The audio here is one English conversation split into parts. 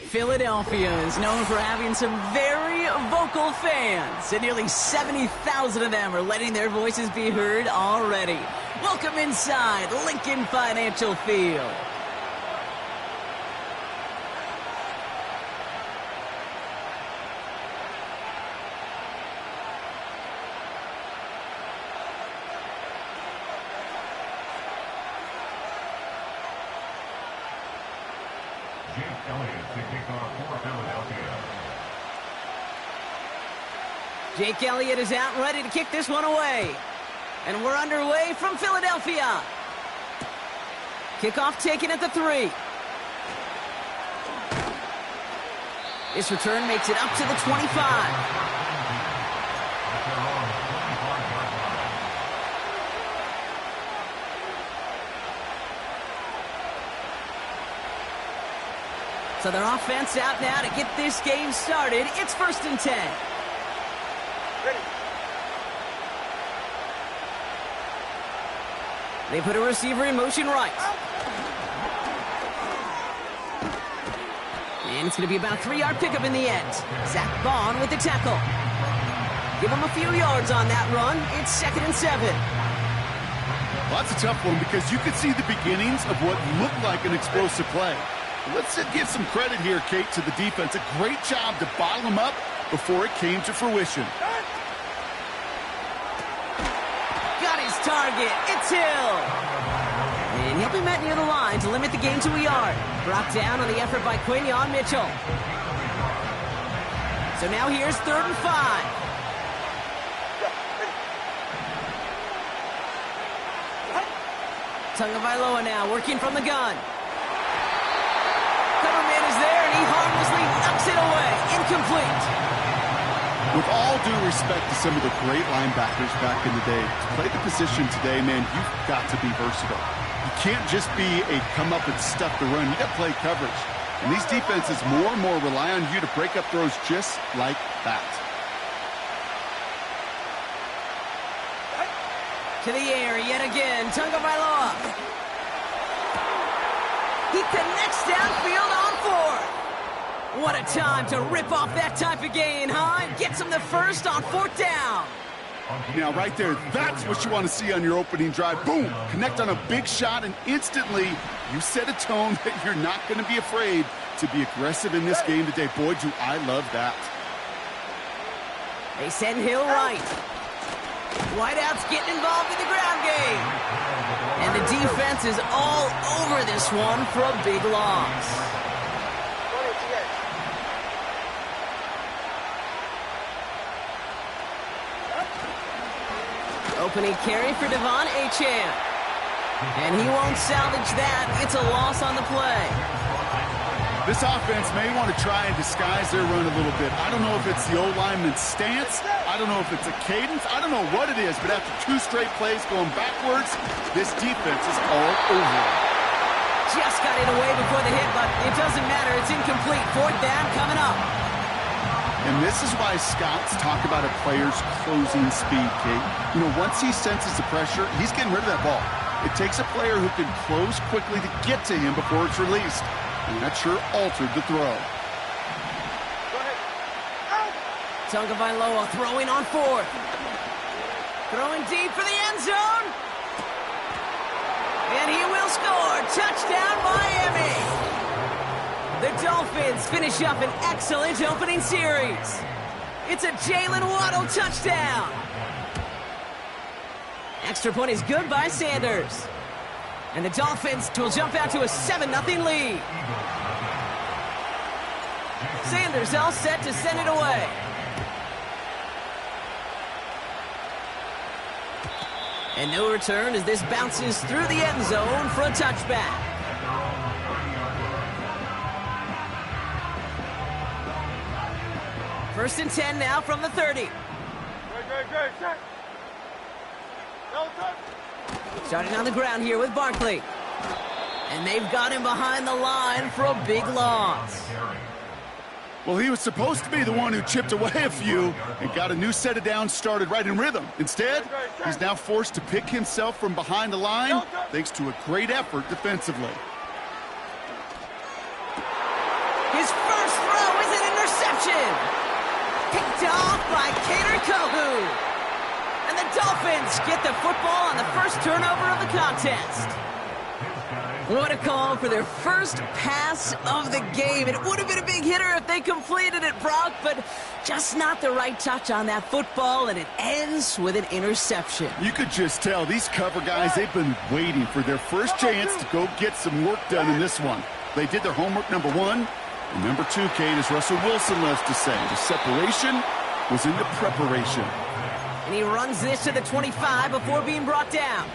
Philadelphia is known for having some very vocal fans, and nearly 70,000 of them are letting their voices be heard already. Welcome inside Lincoln Financial Field. Jake Elliott is out ready to kick this one away. And we're underway from Philadelphia. Kickoff taken at the 3. This return makes it up to the 25. So their offense out now to get this game started. It's 1st and 10. Ready. They put a receiver in motion right. And it's going to be about a 3-yard pickup in the end. Zach Vaughn with the tackle. Give him a few yards on that run. It's 2nd and 7. Well, that's a tough one because you could see the beginnings of what looked like an explosive play. Let's give some credit here, Kate, to the defense. A great job to bottle him up before it came to fruition. Got his target. It's Hill. And he'll be met near the line to limit the gain to a yard. Brought down on the effort by Quinyon Mitchell. So now here's 3rd and 5. Tagovailoa now working from the gun. Coverman is there, and he harmlessly knocks it away. Incomplete. With all due respect to some of the great linebackers back in the day, to play the position today, man, you've got to be versatile. You can't just be a come up and stuff the run. You got to play coverage. And these defenses more and more rely on you to break up throws just like that. To the air yet again, Tagovailoa. He connects downfield on 4th. What a time to rip off that type of gain, huh? Gets him the first on 4th down. Now, right there, that's what you want to see on your opening drive. Boom! Connect on a big shot, and instantly you set a tone that you're not going to be afraid to be aggressive in this game today. Boy, do I love that. They send Hill right. Wideout's getting involved in the ground game. And the defense is all over this one for a big loss. Opening carry for Devon Achane. And he won't salvage that. It's a loss on the play. This offense may want to try and disguise their run a little bit. I don't know if it's the O-lineman's stance. I don't know if it's a cadence. I don't know what it is, but after 2 straight plays going backwards, this defense is all over. Just got it away before the hit, but it doesn't matter. It's incomplete. 4th down coming up. And this is why scouts talk about a player's closing speed, Kate. You know, once he senses the pressure, he's getting rid of that ball. It takes a player who can close quickly to get to him before it's released. And that sure altered the throw. Tagovailoa throwing on 4th. Throwing deep for the end zone. And he will score. Touchdown, Miami. The Dolphins finish up an excellent opening series. It's a Jalen Waddle touchdown. Extra point is good by Sanders. And the Dolphins will jump out to a 7-0 lead. Sanders all set to send it away. And no return as this bounces through the end zone for a touchback. First and 10 now from the 30. Starting on the ground here with Barkley. And they've got him behind the line for a big loss. Well, he was supposed to be the one who chipped away a few and got a new set of downs started right in rhythm. Instead, he's now forced to pick himself from behind the line thanks to a great effort defensively. His first by Cater Kohu. And the Dolphins get the football on the first turnover of the contest. What a call for their first pass of the game. It would have been a big hitter if they completed it, Brock, but just not the right touch on that football, and it ends with an interception. You could just tell these cover guys, they've been waiting for their first chance to go get some work done in this one. They did their homework, number one. And number two, Kate, as Russell Wilson loves to say, the separation was in the preparation. And he runs this to the 25 before being brought down.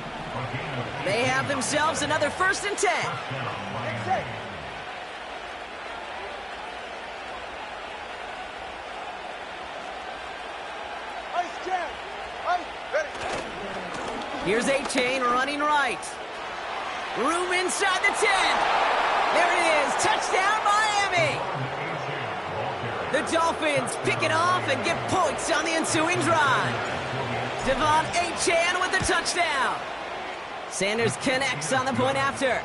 They have themselves another 1st and 10. Here's A-Chain running right. Room inside the 10. There it is. Touchdown, Miami. The Dolphins pick it off and get points on the ensuing drive. Devon A-Chan with the touchdown. Sanders connects on the point after.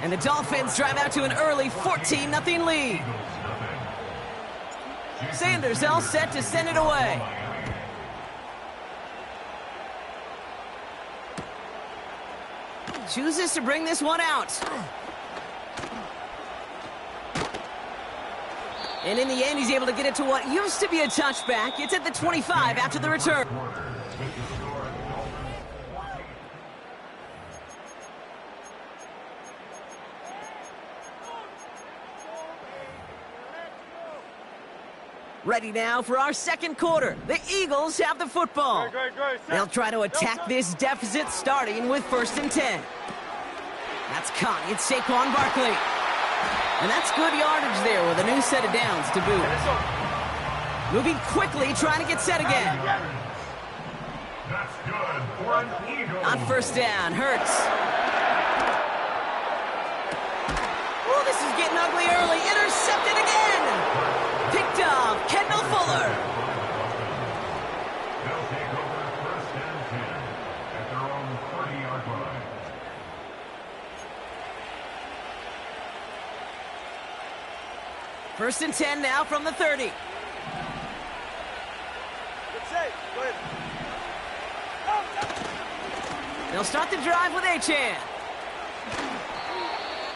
And the Dolphins drive out to an early 14-0 lead. Sanders all set to send it away. Chooses to bring this one out. And in the end, he's able to get it to what used to be a touchback. It's at the 25 after the return. Ready now for our second quarter. The Eagles have the football. They'll try to attack this deficit starting with 1st and 10. That's caught. It's Saquon Barkley. And that's good yardage there with a new set of downs to boot. Moving quickly, trying to get set again. On 1st down, Hurts. Oh, this is getting ugly early. Intercepted again. Picked off, Kendall Fuller. They'll take over 1st and 10 at their own 30-yard line. First and 10 now from the 30. Good save. Go ahead. They'll start the drive with A-Chan.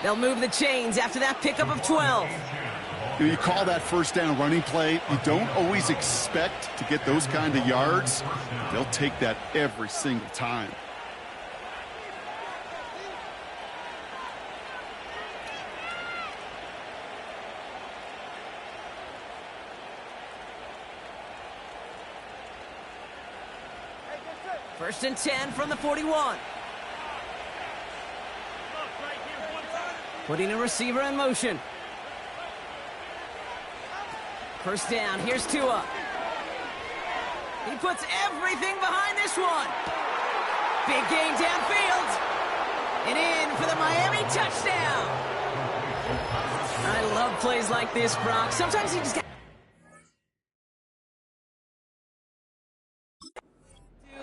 They'll move the chains after that pickup of 12. You call that 1st down running play. You don't always expect to get those kind of yards. They'll take that every single time. First and 10 from the 41. Putting a receiver in motion. First down, here's Tua. He puts everything behind this one. Big gain downfield. And in for the Miami touchdown. I love plays like this, Brock. Sometimes you just got...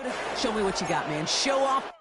Dude, show me what you got, man. Show off.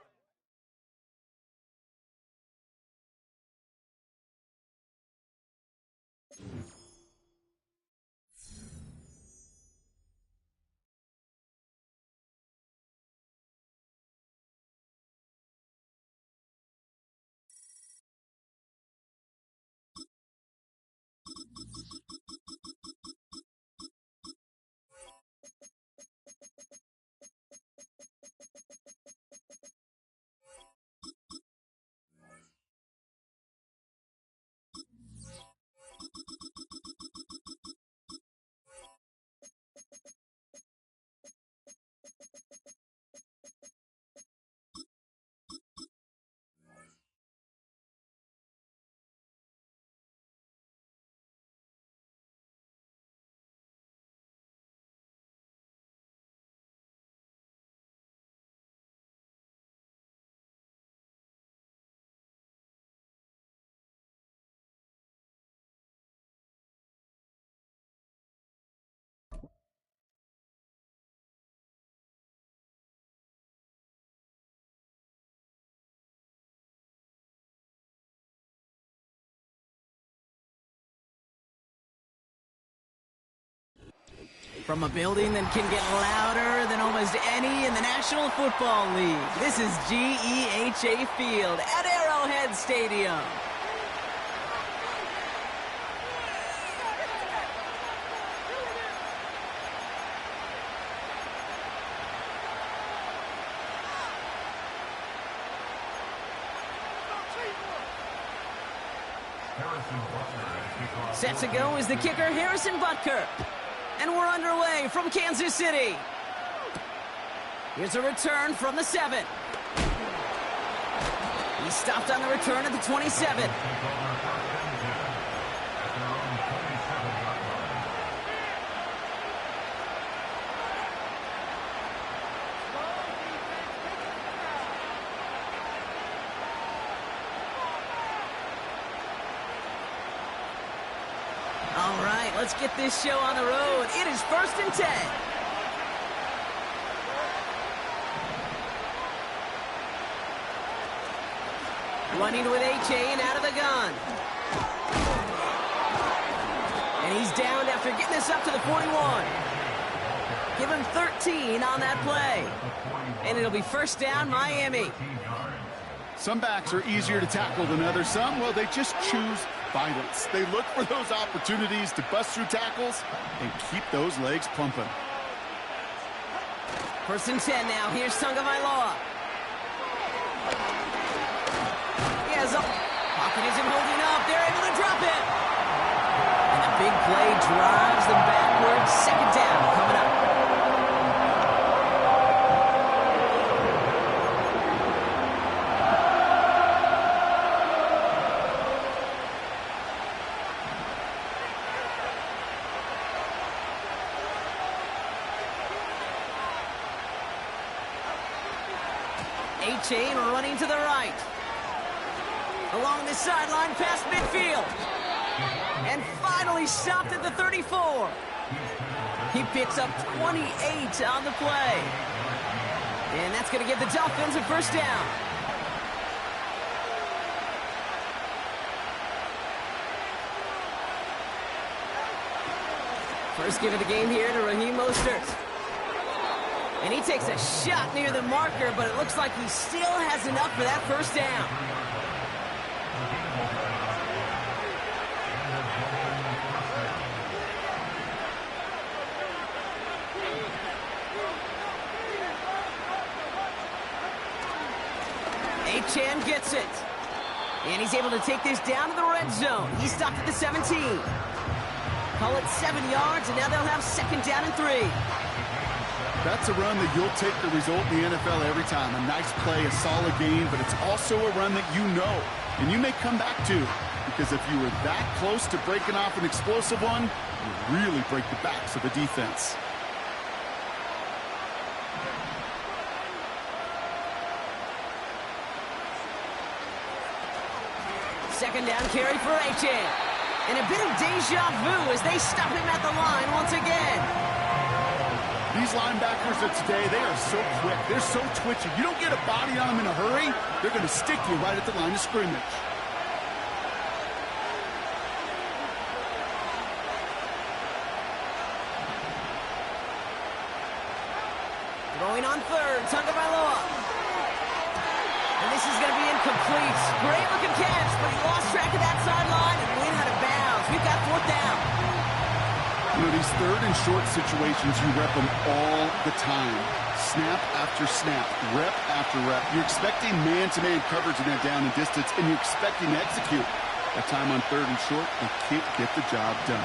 From a building that can get louder than almost any in the National Football League, this is GEHA Field at Arrowhead Stadium. Set to go is the kicker, Harrison Butker. And we're underway from Kansas City. Here's a return from the 7. He stopped on the return at the 27. All right, let's get this show on the road. It is 1st and 10. Running with H2H out of the gun. And he's down after getting this up to the 41. Give him 13 on that play. And it'll be 1st down, Miami. Some backs are easier to tackle than others. Some, well, they just choose violence. They look for those opportunities to bust through tackles and keep those legs pumping. 1st and 10 now. Here's Tagovailoa. He has a pocket isn't holding up. They're able to drop it. And the big play drives them backwards. 2nd down coming up. H2H running to the right. Along the sideline past midfield. And finally stopped at the 34. He picks up 28 on the play. And that's going to give the Dolphins a 1st down. First give of the game here to Raheem Mostert. And he takes a shot near the marker, but it looks like he still has enough for that 1st down. H2H gets it. And he's able to take this down to the red zone. He stopped at the 17. Call it 7 yards, and now they'll have 2nd down and 3. That's a run that you'll take the result in the NFL every time. A nice play, a solid game, but it's also a run that you know and you may come back to, because if you were that close to breaking off an explosive one, you really break the backs of the defense. Second down carry for H2H. And a bit of deja vu as they stop him at the line once again. These linebackers of today, they are so quick. They're so twitchy. You don't get a body on them in a hurry, they're going to stick you right at the line of scrimmage. Throwing on 3rd, Tagovailoa. And this is going to be incomplete. Great looking catch, but he lost track of that sideline and went out of bounds. We've got 4th down. You know, these 3rd and short situations, you rep them all the time. Snap after snap, rep after rep. You're expecting man-to-man coverage in that down and distance, and you're expecting to execute. That time on 3rd and short, they can't get the job done.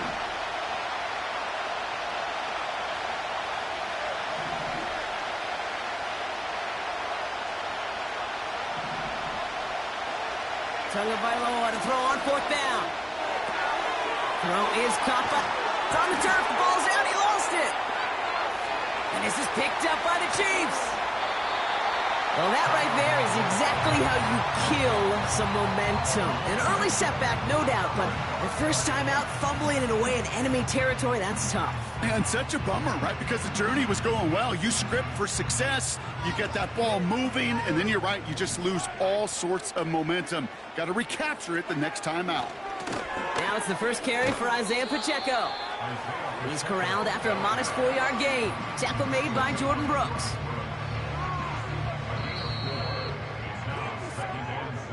Tagovailoa to throw on 4th down. Throw is caught, but it's on the turf. The ball's out. He lost it. And this is picked up by the Chiefs. Well, that right there is exactly how you kill some momentum. An early setback, no doubt, but the first time out, fumbling it away in enemy territory, that's tough. And such a bummer, right? Because the journey was going well. You script for success, you get that ball moving, and then you're right, you just lose all sorts of momentum. Got to recapture it the next time out. Now it's the first carry for Isaiah Pacheco. He's corralled after a modest 4-yard gain. Tackle made by Jordan Brooks.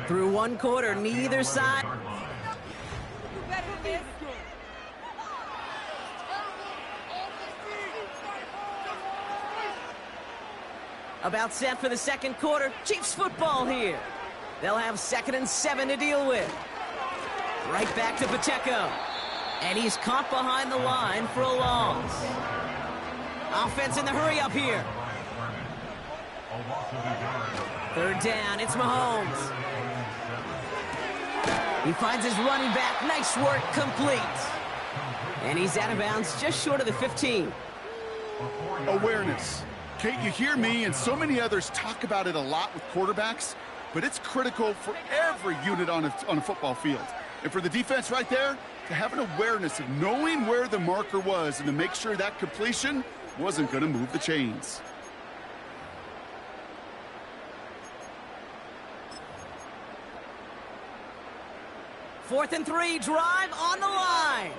Through one quarter, neither side. About set for the second quarter. Chiefs football here. They'll have 2nd and 7 to deal with. Right back to Pacheco. And he's caught behind the line for a loss. Offense in the hurry up here. 3rd down, it's Mahomes. He finds his running back. Nice work, complete. And he's out of bounds just short of the 15. Awareness. Kate, you hear me and so many others talk about it a lot with quarterbacks, but it's critical for every unit on a football field. And for the defense right there, to have an awareness of knowing where the marker was and to make sure that completion wasn't going to move the chains. Fourth and 3, drive on the line.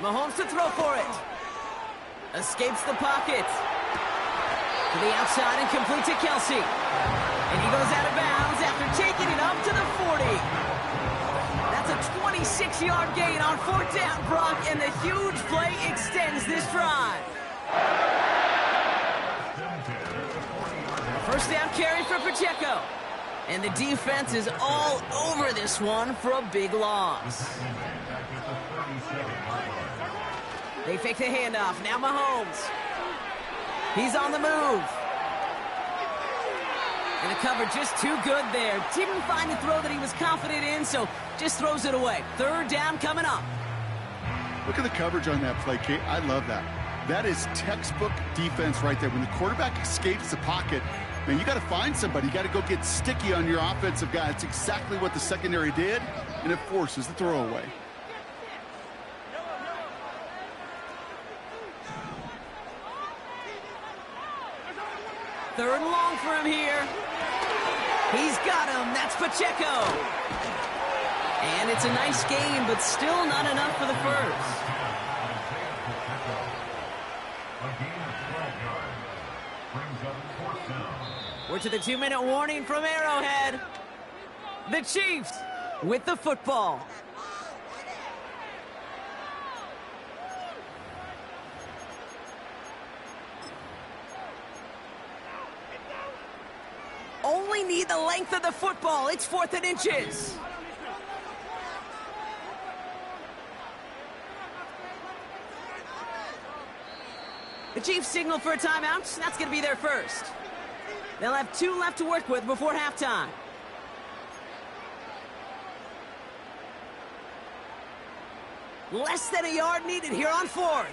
Mahomes to throw for it. Escapes the pocket. To the outside and complete to Kelsey. And he goes out of bounds after taking it up to the 40. That's a 26-yard gain on 4th down, Brock, and the huge play extends this drive. First down carry for Pacheco. And the defense is all over this one for a big loss. They fake the handoff. Now Mahomes. He's on the move. And the cover just too good there. Didn't find the throw that he was confident in, so just throws it away. 3rd down coming up. Look at the coverage on that play, Kate. I love that. That is textbook defense right there. When the quarterback escapes the pocket, man, you got to find somebody. You got to go get sticky on your offensive guy. It's exactly what the secondary did, and it forces the throwaway. 3rd and long for him here. He's got him. That's Pacheco. And it's a nice gain, but still not enough for the first. We're to the 2-minute warning from Arrowhead. The Chiefs with the football. Only need the length of the football. It's 4th and inches. The Chiefs signal for a timeout. That's going to be their first. They'll have 2 left to work with before halftime. Less than a yard needed here on 4th.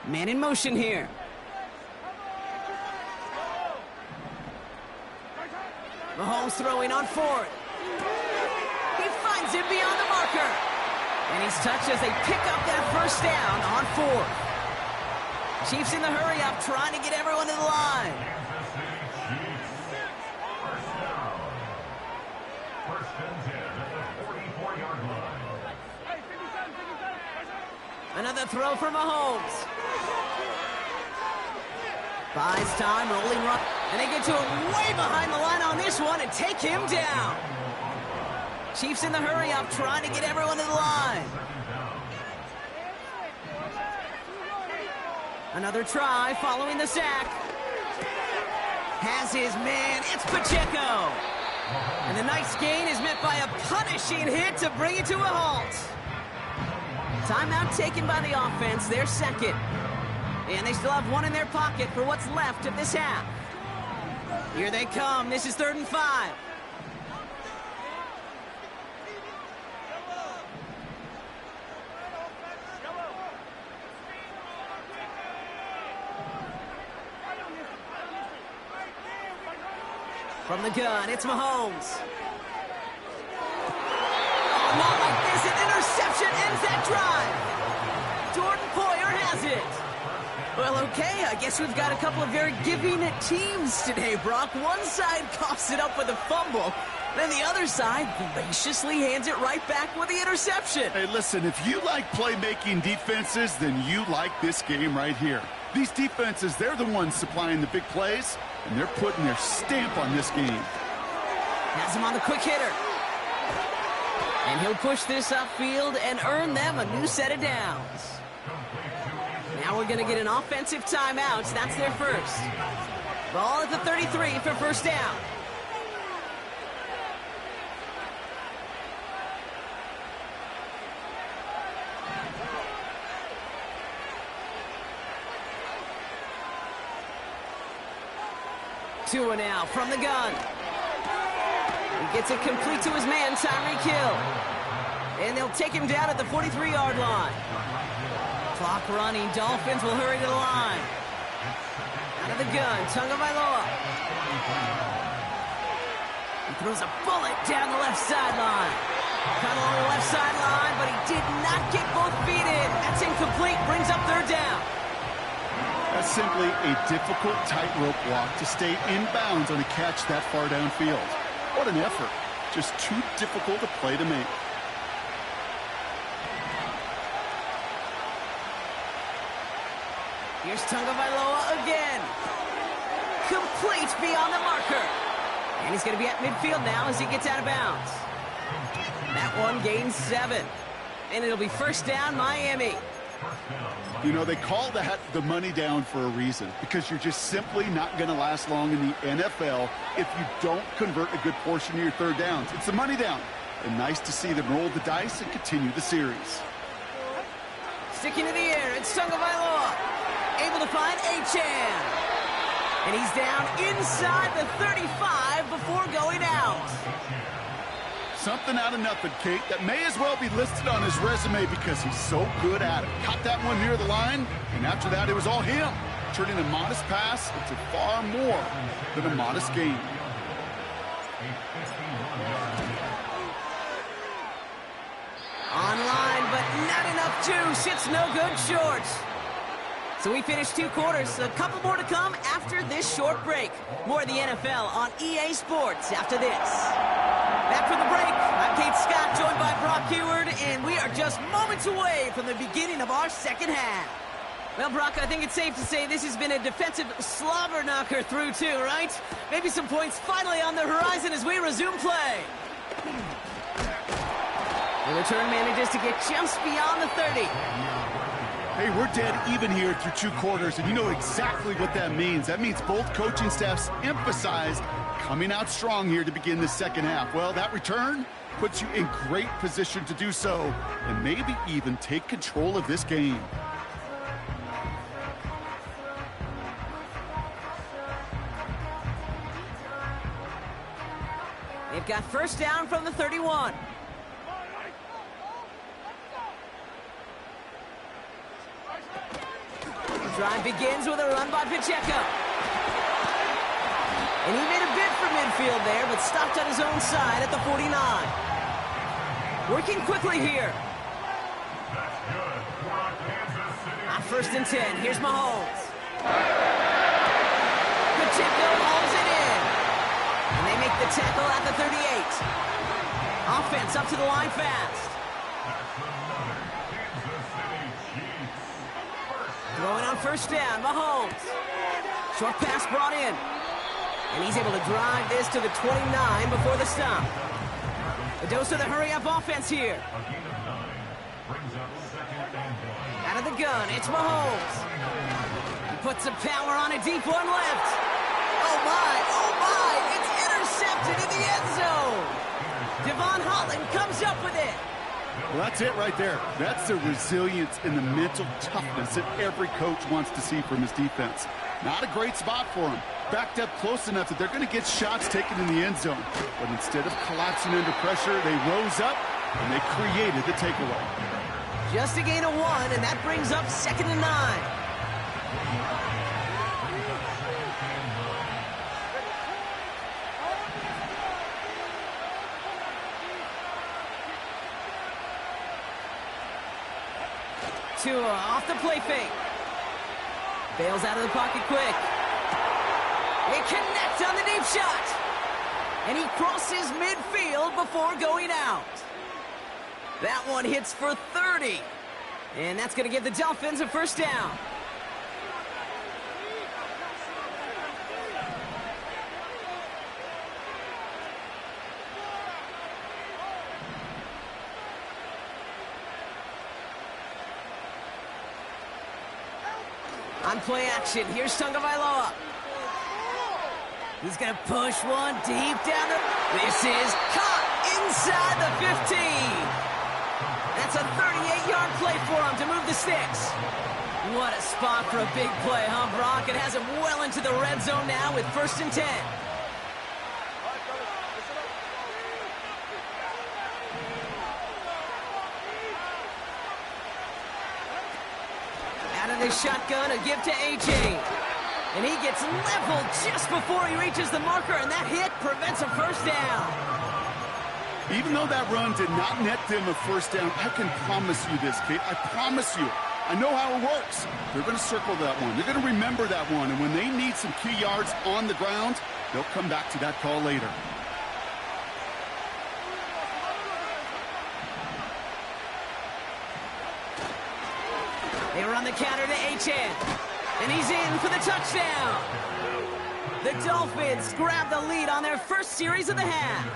Man in motion here. Mahomes throwing on 4th. He finds him beyond the marker. And he's touched as they pick up that first down on 4th. Chiefs in the hurry up, trying to get everyone to the line. Another throw for Mahomes. Buys time, rolling run. And they get to him way behind the line on this one and take him down. Chiefs in the hurry up, trying to get everyone to the line. Another try following the sack. Has his man. It's Pacheco. And the nice gain is met by a punishing hit to bring it to a halt. Timeout taken by the offense, their second. And they still have 1 in their pocket for what's left of this half. Here they come. This is 3rd and 5. From the gun, it's Mahomes. Oh, not like Well, okay, I guess we've got a couple of very giving teams today, Brock. One side coughs it up with a fumble, then the other side graciously hands it right back with the interception. Hey, listen, if you like playmaking defenses, then you like this game right here. These defenses, they're the ones supplying the big plays, and they're putting their stamp on this game. Has him on the quick hitter. And he'll push this upfield and earn them a new set of downs. Now we're going to get an offensive timeout. That's their first. Ball at the 33 for first down. Tua now from the gun. He gets it complete to his man, Tyreek Hill. And they'll take him down at the 43-yard line. Clock running. Dolphins will hurry to the line. Out of the gun, Tagovailoa. He throws a bullet down the left sideline. Cut along the left sideline, but he did not get both feet in. That's incomplete. Brings up third down. That's simply a difficult tightrope walk to stay in bounds on a catch that far downfield. What an effort. Just too difficult a play to make. Here's Tagovailoa again. Complete beyond the marker. And he's going to be at midfield now as he gets out of bounds. That one gains 7. And it'll be first down, Miami. You know, they call that the money down for a reason, because you're just simply not going to last long in the NFL if you don't convert a good portion of your third downs. It's the money down. And nice to see them roll the dice and continue the series. Sticking to the air, it's Tagovailoa. Able to find H2H. And he's down inside the 35 before going out. Something out of nothing, Kate, that may as well be listed on his resume because he's so good at it. Caught that one near the line, and after that, it was all him. Turning a modest pass into far more than a modest game. Online, but not enough juice. It's no good short. So we finished 2 quarters. A couple more to come after this short break. More of the NFL on EA Sports after this. Back from the break, I'm Kate Scott, joined by Brock Heward, and we are just moments away from the beginning of our second half. Well, Brock, I think it's safe to say this has been a defensive slobber knocker through two, right? Maybe some points finally on the horizon as we resume play. The return manages to get just beyond the 30. Hey, we're dead even here through 2 quarters, and you know exactly what that means. That means both coaching staffs emphasize coming out strong here to begin the second half. Well, that return puts you in great position to do so, and maybe even take control of this game. They've got first down from the 31. The drive begins with a run by Pacheco. And he made a bid for midfield there, but stopped on his own side at the 49. Working quickly here. First and 10. Here's Mahomes. Pacheco hauls it in. And they make the tackle at the 38. Offense up to the line fast. Throwing on first down, Mahomes. Short pass brought in. And he's able to drive this to the 29 before the stop. A dose of the hurry-up offense here. Out of the gun, it's Mahomes. He puts some power on a deep one left. Oh my, it's intercepted in the end zone. Devon Holland comes up with it. Well, that's it right there. That's the resilience and the mental toughness that every coach wants to see from his defense. Not a great spot for him. Backed up close enough that they're going to get shots taken in the end zone. But instead of collapsing under pressure, they rose up and they created the takeaway. Just a gain of 1, and that brings up 2nd and 9. Tua off the play fake. Bails out of the pocket quick. They connect on the deep shot. And he crosses midfield before going out. That one hits for 30. And that's going to give the Dolphins a first down. On play action, here's Tagovailoa. He's going to push one deep down the... This is caught inside the 15. That's a 38-yard play for him to move the sticks. What a spot for a big play, huh, Brock? It has him well into the red zone now with 1st and 10. Out of the shotgun, a give to A.J. And he gets leveled just before he reaches the marker, and that hit prevents a first down. Even though that run did not net them a first down, I can promise you this, Kate. I promise you. I know how it works. They're going to circle that one. They're going to remember that one. And when they need some key yards on the ground, they'll come back to that call later. They run the counter to H2H. And he's in for the touchdown. The Dolphins grab the lead on their first series of the half.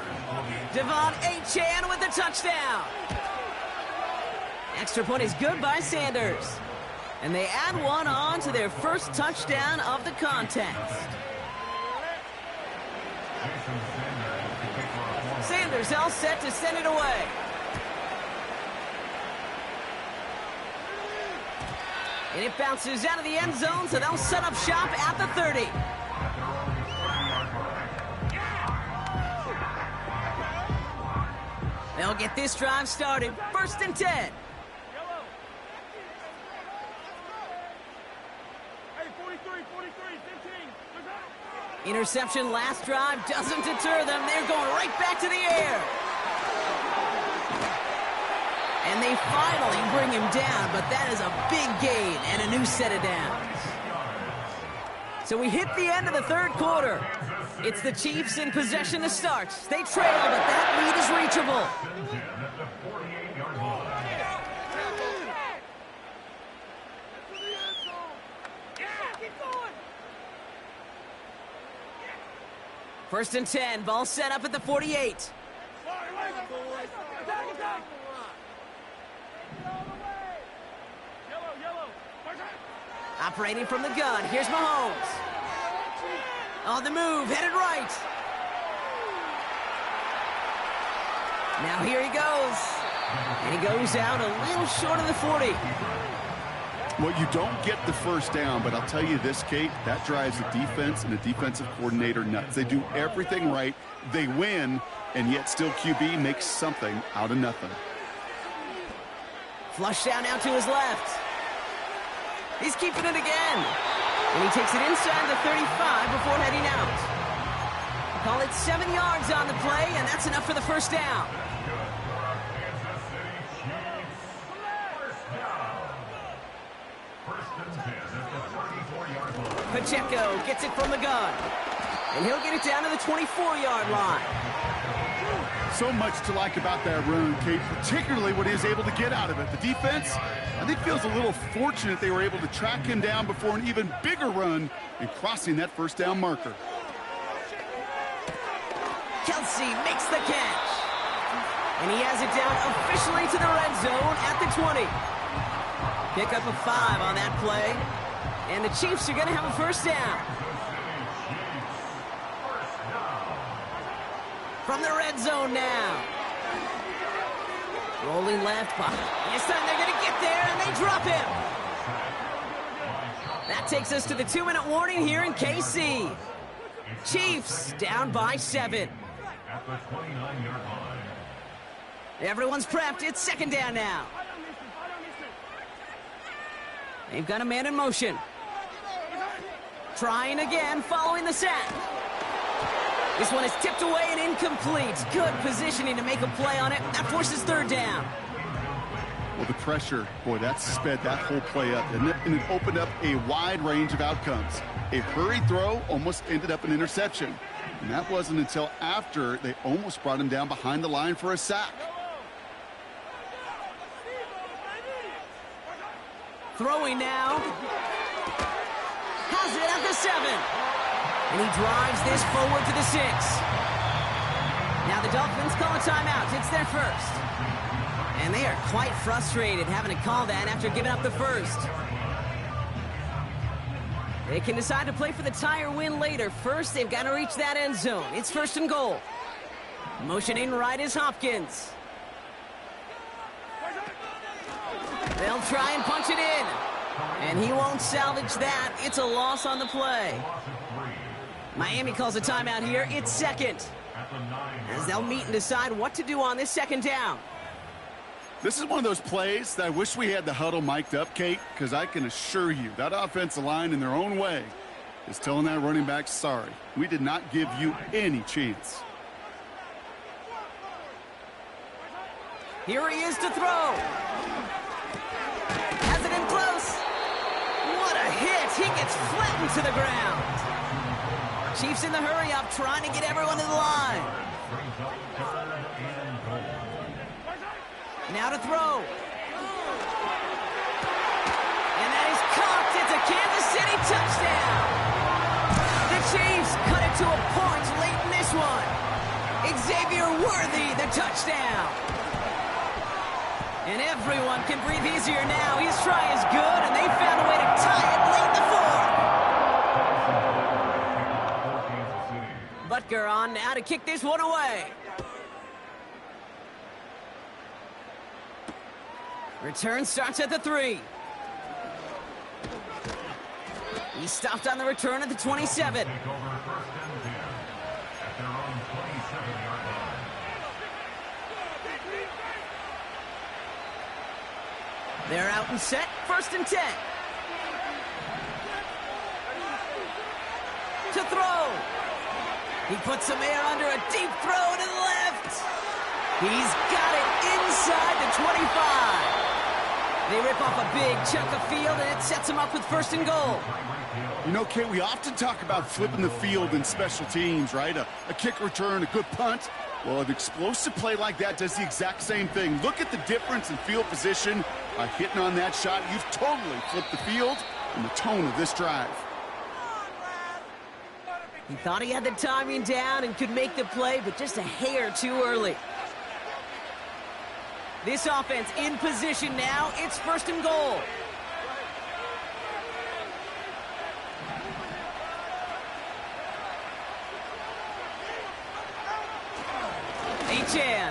Devon H2H with the touchdown. Extra point is good by Sanders. And they add one on to their first touchdown of the contest. Sanders all set to send it away. And it bounces out of the end zone, so they'll set up shop at the 30. They'll get this drive started. 1st and 10. Hey, 43, 15. Interception last drive doesn't deter them. They're going right back to the air. And they finally bring him down, but that is a big gain and a new set of downs. So we hit the end of the 3rd quarter. It's the Chiefs in possession to start. They trail, but that lead is reachable. First and 10, ball set up at the 48. Operating from the gun, here's Mahomes. On the move, headed right. Now here he goes. And he goes out a little short of the 40. Well, you don't get the first down, but I'll tell you this, Kate, that drives the defense and the defensive coordinator nuts. They do everything right, they win, and yet still QB makes something out of nothing. Flush down now to his left. He's keeping it again. And he takes it inside the 35 before heading out. Call it 7 yards on the play, and that's enough for the first down. Pacheco gets it from the gun. And he'll get it down to the 24-yard line. So much to like about that run, Kate, particularly what he was able to get out of it. The defense, I think, feels a little fortunate they were able to track him down before an even bigger run and crossing that first down marker. Kelsey makes the catch. And he has it down officially to the red zone at the 20. Pick up a 5 on that play. And the Chiefs are going to have a first down. From the red zone now. Rolling left. This time they're going to get there, and they drop him. That takes us to the 2-minute warning here in KC. Chiefs down by 7. At the 29-yard line. Everyone's prepped. It's 2nd down now. They've got a man in motion. Trying again, following the sack. This one is tipped away and incomplete. Good positioning to make a play on it. That forces 3rd down. Well, the pressure, boy, that sped that whole play up, and it opened up a wide range of outcomes. A hurried throw almost ended up an interception. And that wasn't until after they almost brought him down behind the line for a sack. Throwing now. Has it at the 7. And he drives this forward to the 6. Now the Dolphins call a timeout. It's their first. And they are quite frustrated having to call that after giving up the first. They can decide to play for the tie or win later. First, they've got to reach that end zone. It's 1st and goal. Motioning right is Hopkins. They'll try and punch it in. And he won't salvage that. It's a loss on the play. Miami calls a timeout here. It's 2nd. As they'll meet and decide what to do on this 2nd down. This is one of those plays that I wish we had the huddle mic'd up, Kate, because I can assure you that offensive line in their own way is telling that running back, sorry, we did not give you any chance. Here he is to throw. Has it in close. What a hit. He gets flattened to the ground. Chiefs in the hurry up, trying to get everyone to the line. Now to throw. And that is caught. It's a Kansas City touchdown. The Chiefs cut it to a point late in this one. Xavier Worthy, the touchdown. And everyone can breathe easier now. His try is good, and they found a way to tie it late in the 4th. Butker on now to kick this one away. Return starts at the 3. He stopped on the return at the 27. They're out and set. 1st and 10. To throw. He puts some air under a deep throw to the left. He's got it inside the 25. They rip off a big chunk of field, and it sets him up with 1st and goal. You know, Kate, we often talk about flipping the field in special teams, right? A kick return, a good punt. Well, an explosive play like that does the exact same thing. Look at the difference in field position. By hitting on that shot, you've totally flipped the field and the tone of this drive. He thought he had the timing down and could make the play, but just a hair too early. This offense in position now. It's 1st and goal. H2H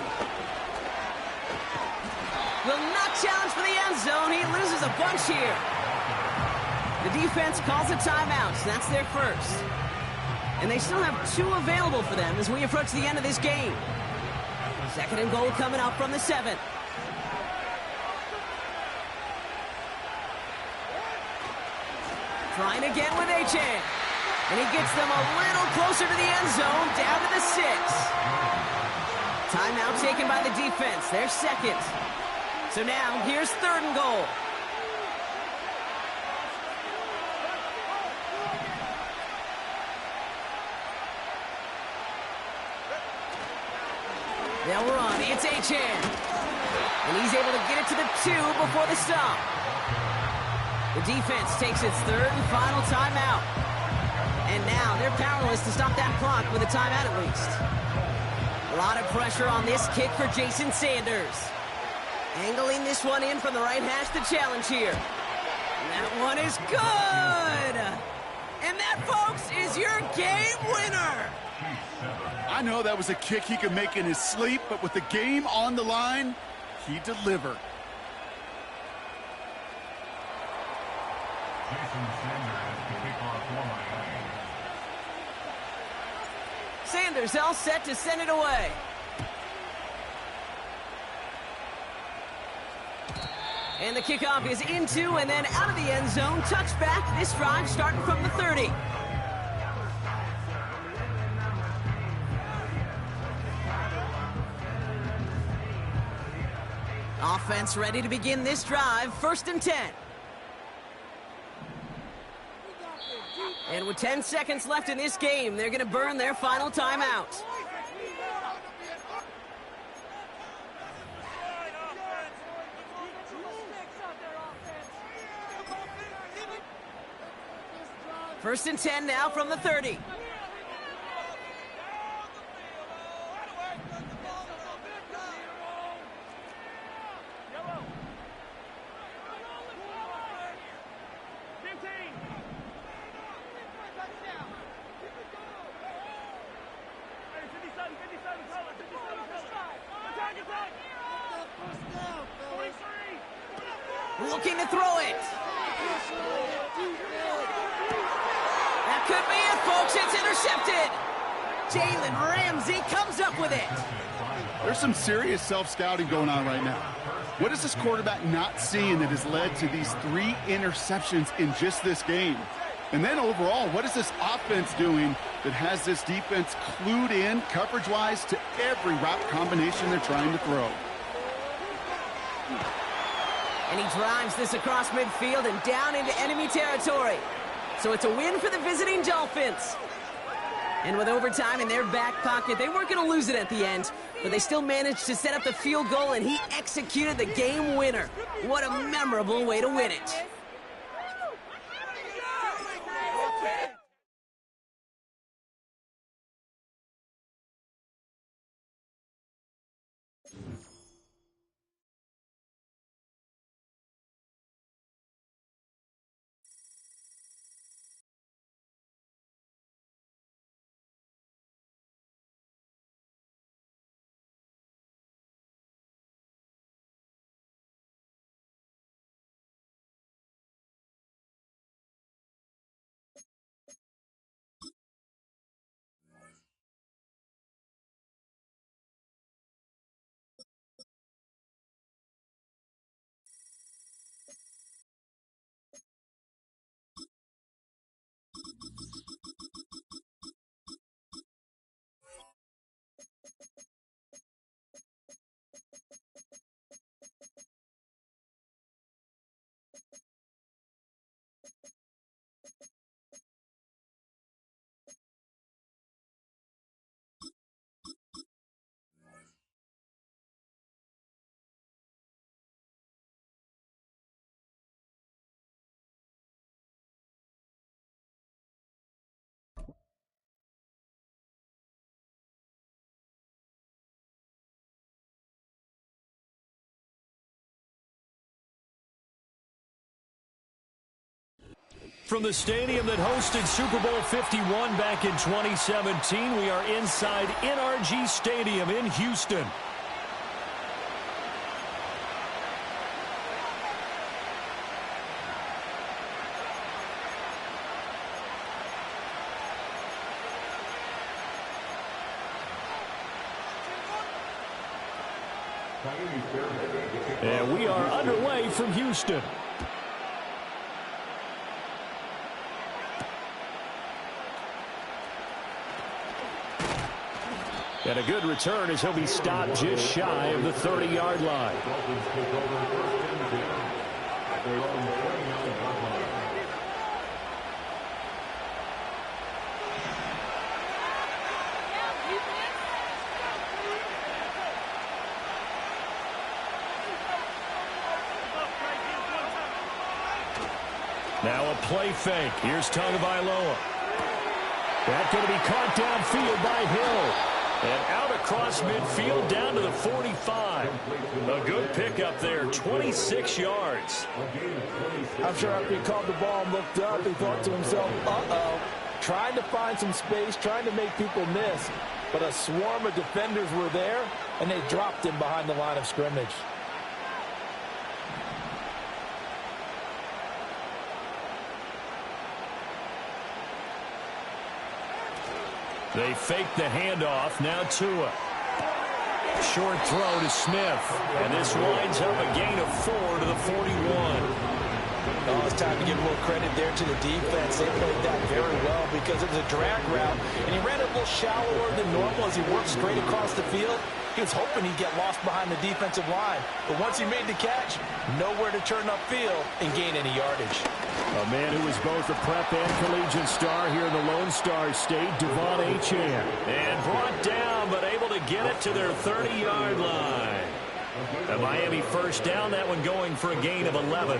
will not challenge for the end zone. He loses a bunch here. The defense calls a timeout, so that's their first. And they still have 2 available for them as we approach the end of this game. 2nd and goal coming up from the 7. Trying again with H2H. And he gets them a little closer to the end zone, down to the 6. Timeout taken by the defense. They're 2nd. So now, here's 3rd and goal. They'll run. It's H2H. And he's able to get it to the 2 before the stop. The defense takes its 3rd and final timeout. And now they're powerless to stop that clock with a timeout at least. A lot of pressure on this kick for Jason Sanders. Angling this one in from the right hash to challenge here. And that one is good. And that, folks, is your game winner. I know that was a kick he could make in his sleep, but with the game on the line, he delivered. Sanders all set to send it away. And the kickoff is into and then out of the end zone. Touchback. This drive starting from the 30. Offense ready to begin this drive. 1st and 10. And with 10 seconds left in this game, they're going to burn their final timeout. First and 10 now from the 30. Looking to throw it. That could be it, folks. It's intercepted. Jalen Ramsey comes up with it. There's some serious self-scouting going on right now. What is this quarterback not seeing that has led to these 3 interceptions in just this game? And then overall, what is this offense doing that has this defense clued in coverage-wise to every route combination they're trying to throw? And he drives this across midfield and down into enemy territory. So it's a win for the visiting Dolphins. And with overtime in their back pocket, they weren't going to lose it at the end, but they still managed to set up the field goal, and he executed the game winner. What a memorable way to win it. From the stadium that hosted Super Bowl 51 back in 2017, we are inside NRG Stadium in Houston. And we are underway from Houston. And a good return as he'll be stopped just shy of the 30-yard line. Now a play fake. Here's Tagovailoa. That's going to be caught downfield by Hill. And out across midfield down to the 45. A good pickup there, 26 yards. I'm sure after he caught the ball and looked up, he thought to himself, uh-oh. Trying to find some space, trying to make people miss. But a swarm of defenders were there, and they dropped him behind the line of scrimmage. They fake the handoff. Now Tua. Short throw to Smith. And this winds up a gain of 4 to the 41. Oh, it's time to give a little credit there to the defense. They played that very well because it was a drag route, and he ran it a little shallower than normal as he worked straight across the field. He was hoping he'd get lost behind the defensive line. But once he made the catch, nowhere to turn upfield and gain any yardage. A man who was both a prep and collegiate star here in the Lone Star State, H2H. And brought down, but able to get it to their 30-yard line. A Miami first down, that one going for a gain of 11.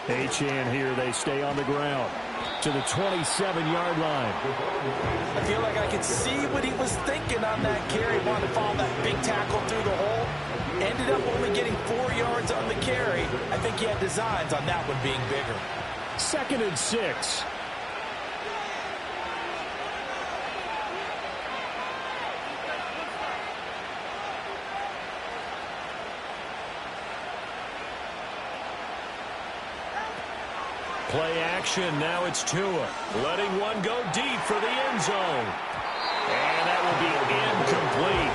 H2H here, they stay on the ground to the 27-yard line. I feel like I could see what he was thinking on that carry. Wanted to follow that big tackle through the hole. Ended up only getting 4 yards on the carry. I think he had designs on that one being bigger. 2nd and 6. Play action, now it's Tua. Letting one go deep for the end zone. And that will be incomplete.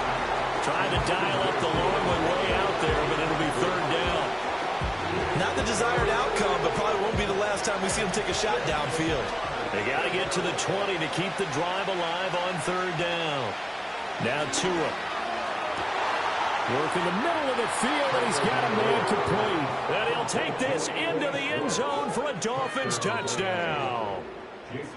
Trying to dial up the long one way out there, but it'll be 3rd down. Not the desired outcome, but probably won't be the last time we see him take a shot downfield. They got to get to the 20 to keep the drive alive on 3rd down. Now Tua. Work in the middle of the field, and he's got a man complete. And he'll take this into the end zone for a Dolphins touchdown.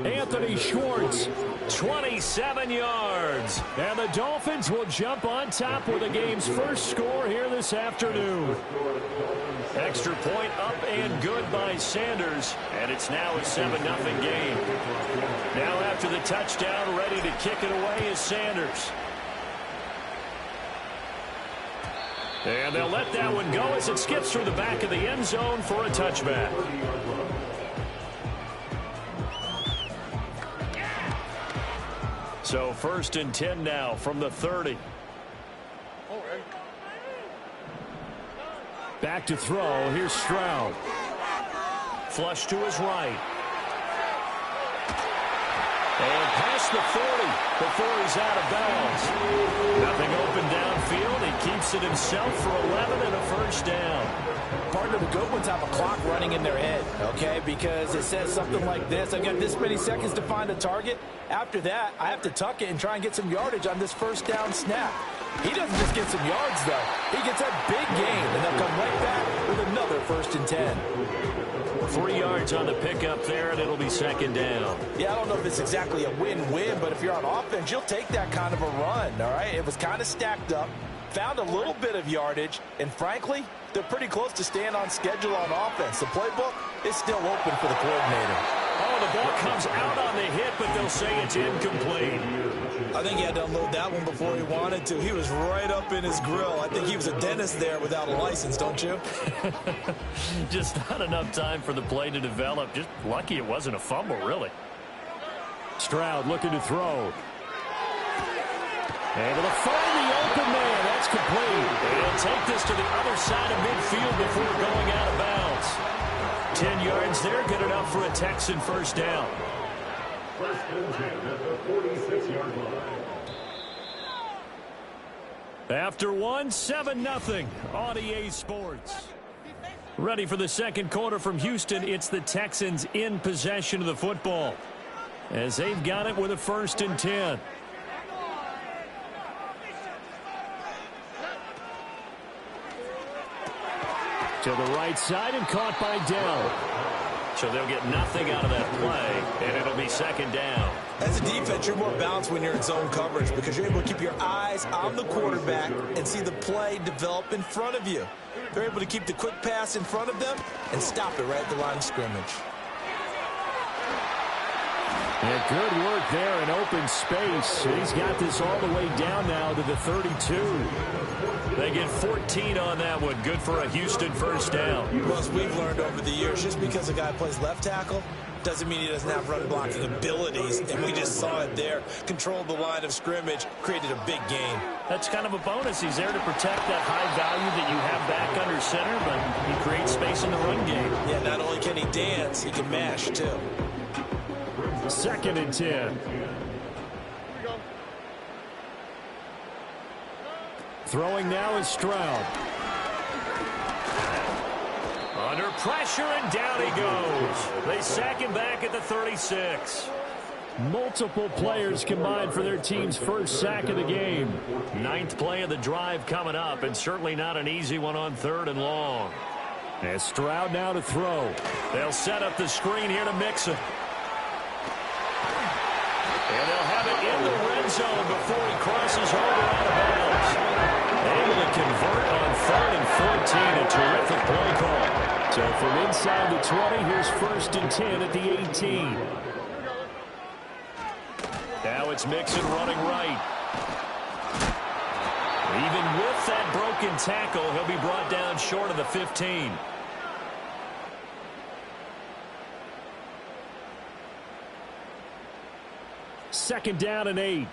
Anthony Schwartz, 27 yards. And the Dolphins will jump on top with the game's first score here this afternoon. Extra point up and good by Sanders. And it's now a 7-0 game. Now after the touchdown, ready to kick it away is Sanders. And they'll let that one go as it skips through the back of the end zone for a touchback. So 1st and 10 now from the 30. Back to throw. Here's Stroud. Flush to his right. And past the 40 before he's out of bounds. Nothing open downfield. He keeps it himself for 11 and a first down. Partner, the good ones have a clock running in their head, okay? Because it says something like this. I've got this many seconds to find a target. After that, I have to tuck it and try and get some yardage on this first down snap. He doesn't just get some yards, though. He gets a big gain, and they'll come right back with another 1st and 10. 3 yards on the pickup there, and it'll be 2nd down. Yeah, I don't know if it's exactly a win-win, but if you're on offense, you'll take that kind of a run, all right? It was kind of stacked up, found a little bit of yardage, and frankly, they're pretty close to staying on schedule on offense. The playbook is still open for the coordinator. Oh, the ball comes out on the hit, but they'll say it's incomplete. I think he had to unload that one before he wanted to. He was right up in his grill. I think he was a dentist there without a license, don't you? Just not enough time for the play to develop. Just lucky it wasn't a fumble, really. Stroud looking to throw. Able to find the open man. That's complete. He'll take this to the other side of midfield before going out of bounds. 10 yards there, good enough for a Texan first down. 1st and 10 at the 46-yard line. After one, 7-0 on EA Sports. Ready for the second quarter from Houston. It's the Texans in possession of the football as they've got it with a 1st and 10. To the right side and caught by Dell. So they'll get nothing out of that play, and it'll be 2nd down. As a defense, you're more balanced when you're in zone coverage because you're able to keep your eyes on the quarterback and see the play develop in front of you. They're able to keep the quick pass in front of them and stop it right at the line of scrimmage. And good work there in open space. He's got this all the way down now to the 32. They get 14 on that one. Good for a Houston first down. Well, as we've learned over the years, just because a guy plays left tackle doesn't mean he doesn't have run blocking abilities. And we just saw it there. Controlled the line of scrimmage, created a big gain. That's kind of a bonus. He's there to protect that high value that you have back under center, but he creates space in the run game. Yeah, not only can he dance, he can mash too. 2nd and 10. Throwing now is Stroud. Under pressure, and down he goes. They sack him back at the 36. Multiple players combined for their team's first sack of the game. 9th play of the drive coming up, and certainly not an easy one on 3rd and long. And Stroud now to throw. They'll set up the screen here to Mixon. And they'll have it in the red zone before he crosses over out of bounds. Able to convert on 3rd and 14. A terrific play call. So from inside the 20, here's 1st and 10 at the 18. Now it's Mixon running right. Even with that broken tackle, he'll be brought down short of the 15. Second down and 8.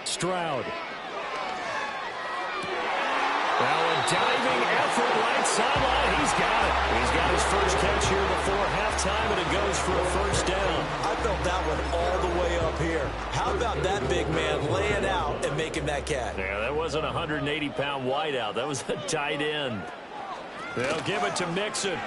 Stroud. Now a diving effort right sideline. He's got it. He's got his first catch here before halftime, and it goes for a first down. I felt that one all the way up here. How about that big man laying out and making that catch? Yeah, that wasn't a 180-pound wideout. That was a tight end. They'll give it to Mixon.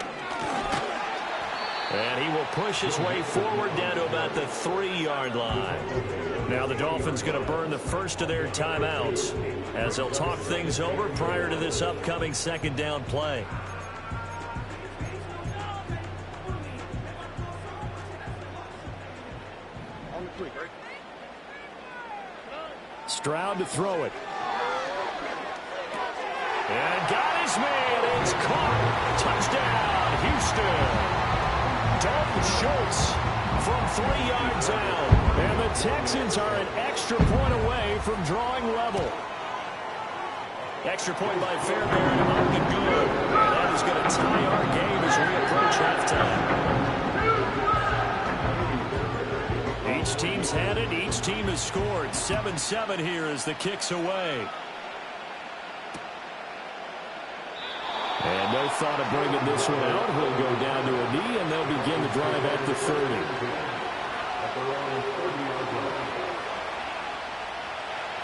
And he will push his way forward down to about the 3-yard line. Now the Dolphins going to burn the first of their timeouts as they'll talk things over prior to this upcoming second down play. Stroud to throw it. And got his man. It's caught. Touchdown, Houston. Dalton Schultz from 3 yards out. And the Texans are an extra point away from drawing level. Extra point by Fairbairn among the good. And that is going to tie our game as we approach halftime. Each team's had it. Each team has scored. 7-7 here as the kick's away. And no thought of bringing this one out. He'll go down to a knee, and they'll begin the drive at the 30.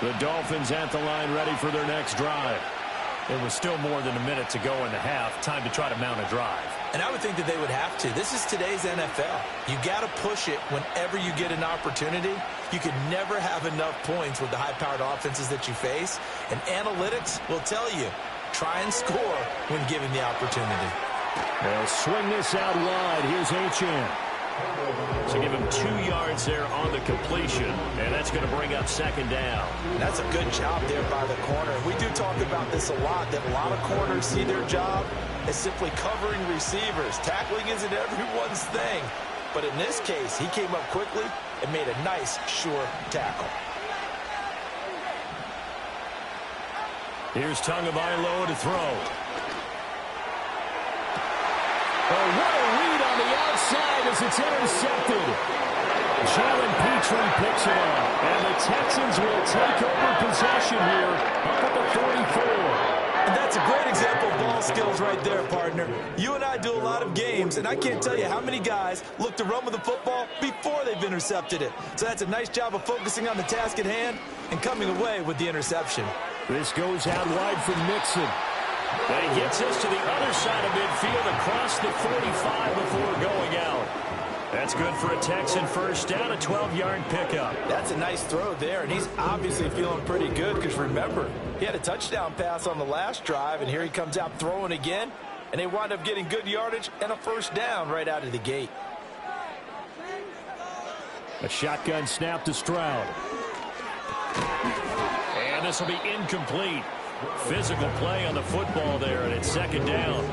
The Dolphins at the line ready for their next drive. It was still more than a minute to go in the half. Time to try to mount a drive. And I would think that they would have to. This is today's NFL. You got to push it whenever you get an opportunity. You can never have enough points with the high-powered offenses that you face. And analytics will tell you, try and score when given the opportunity. They'll swing this out wide. Here's H.N. So give him 2 yards there on the completion, and that's going to bring up second down. That's a good job there by the corner. We do talk about this a lot, that a lot of corners see their job as simply covering receivers. Tackling isn't everyone's thing. But in this case, he came up quickly and made a nice, sure tackle. Here's Tagovailoa to throw. Oh, what a read on the outside as it's intercepted. Jalen Petrie picks it up. And the Texans will take over possession here up at the 44. And that's a great example of ball skills right there, partner. You and I do a lot of games, and I can't tell you how many guys look to run with the football before they've intercepted it. So that's a nice job of focusing on the task at hand and coming away with the interception. This goes out wide from Mixon. And he gets us to the other side of midfield across the 45 before going out. That's good for a Texan first down, a 12-yard pickup. That's a nice throw there, and he's obviously feeling pretty good because, remember, he had a touchdown pass on the last drive, and here he comes out throwing again, and they wind up getting good yardage and a first down right out of the gate. A shotgun snap to Stroud. And this will be incomplete. Physical play on the football there, and it's second down.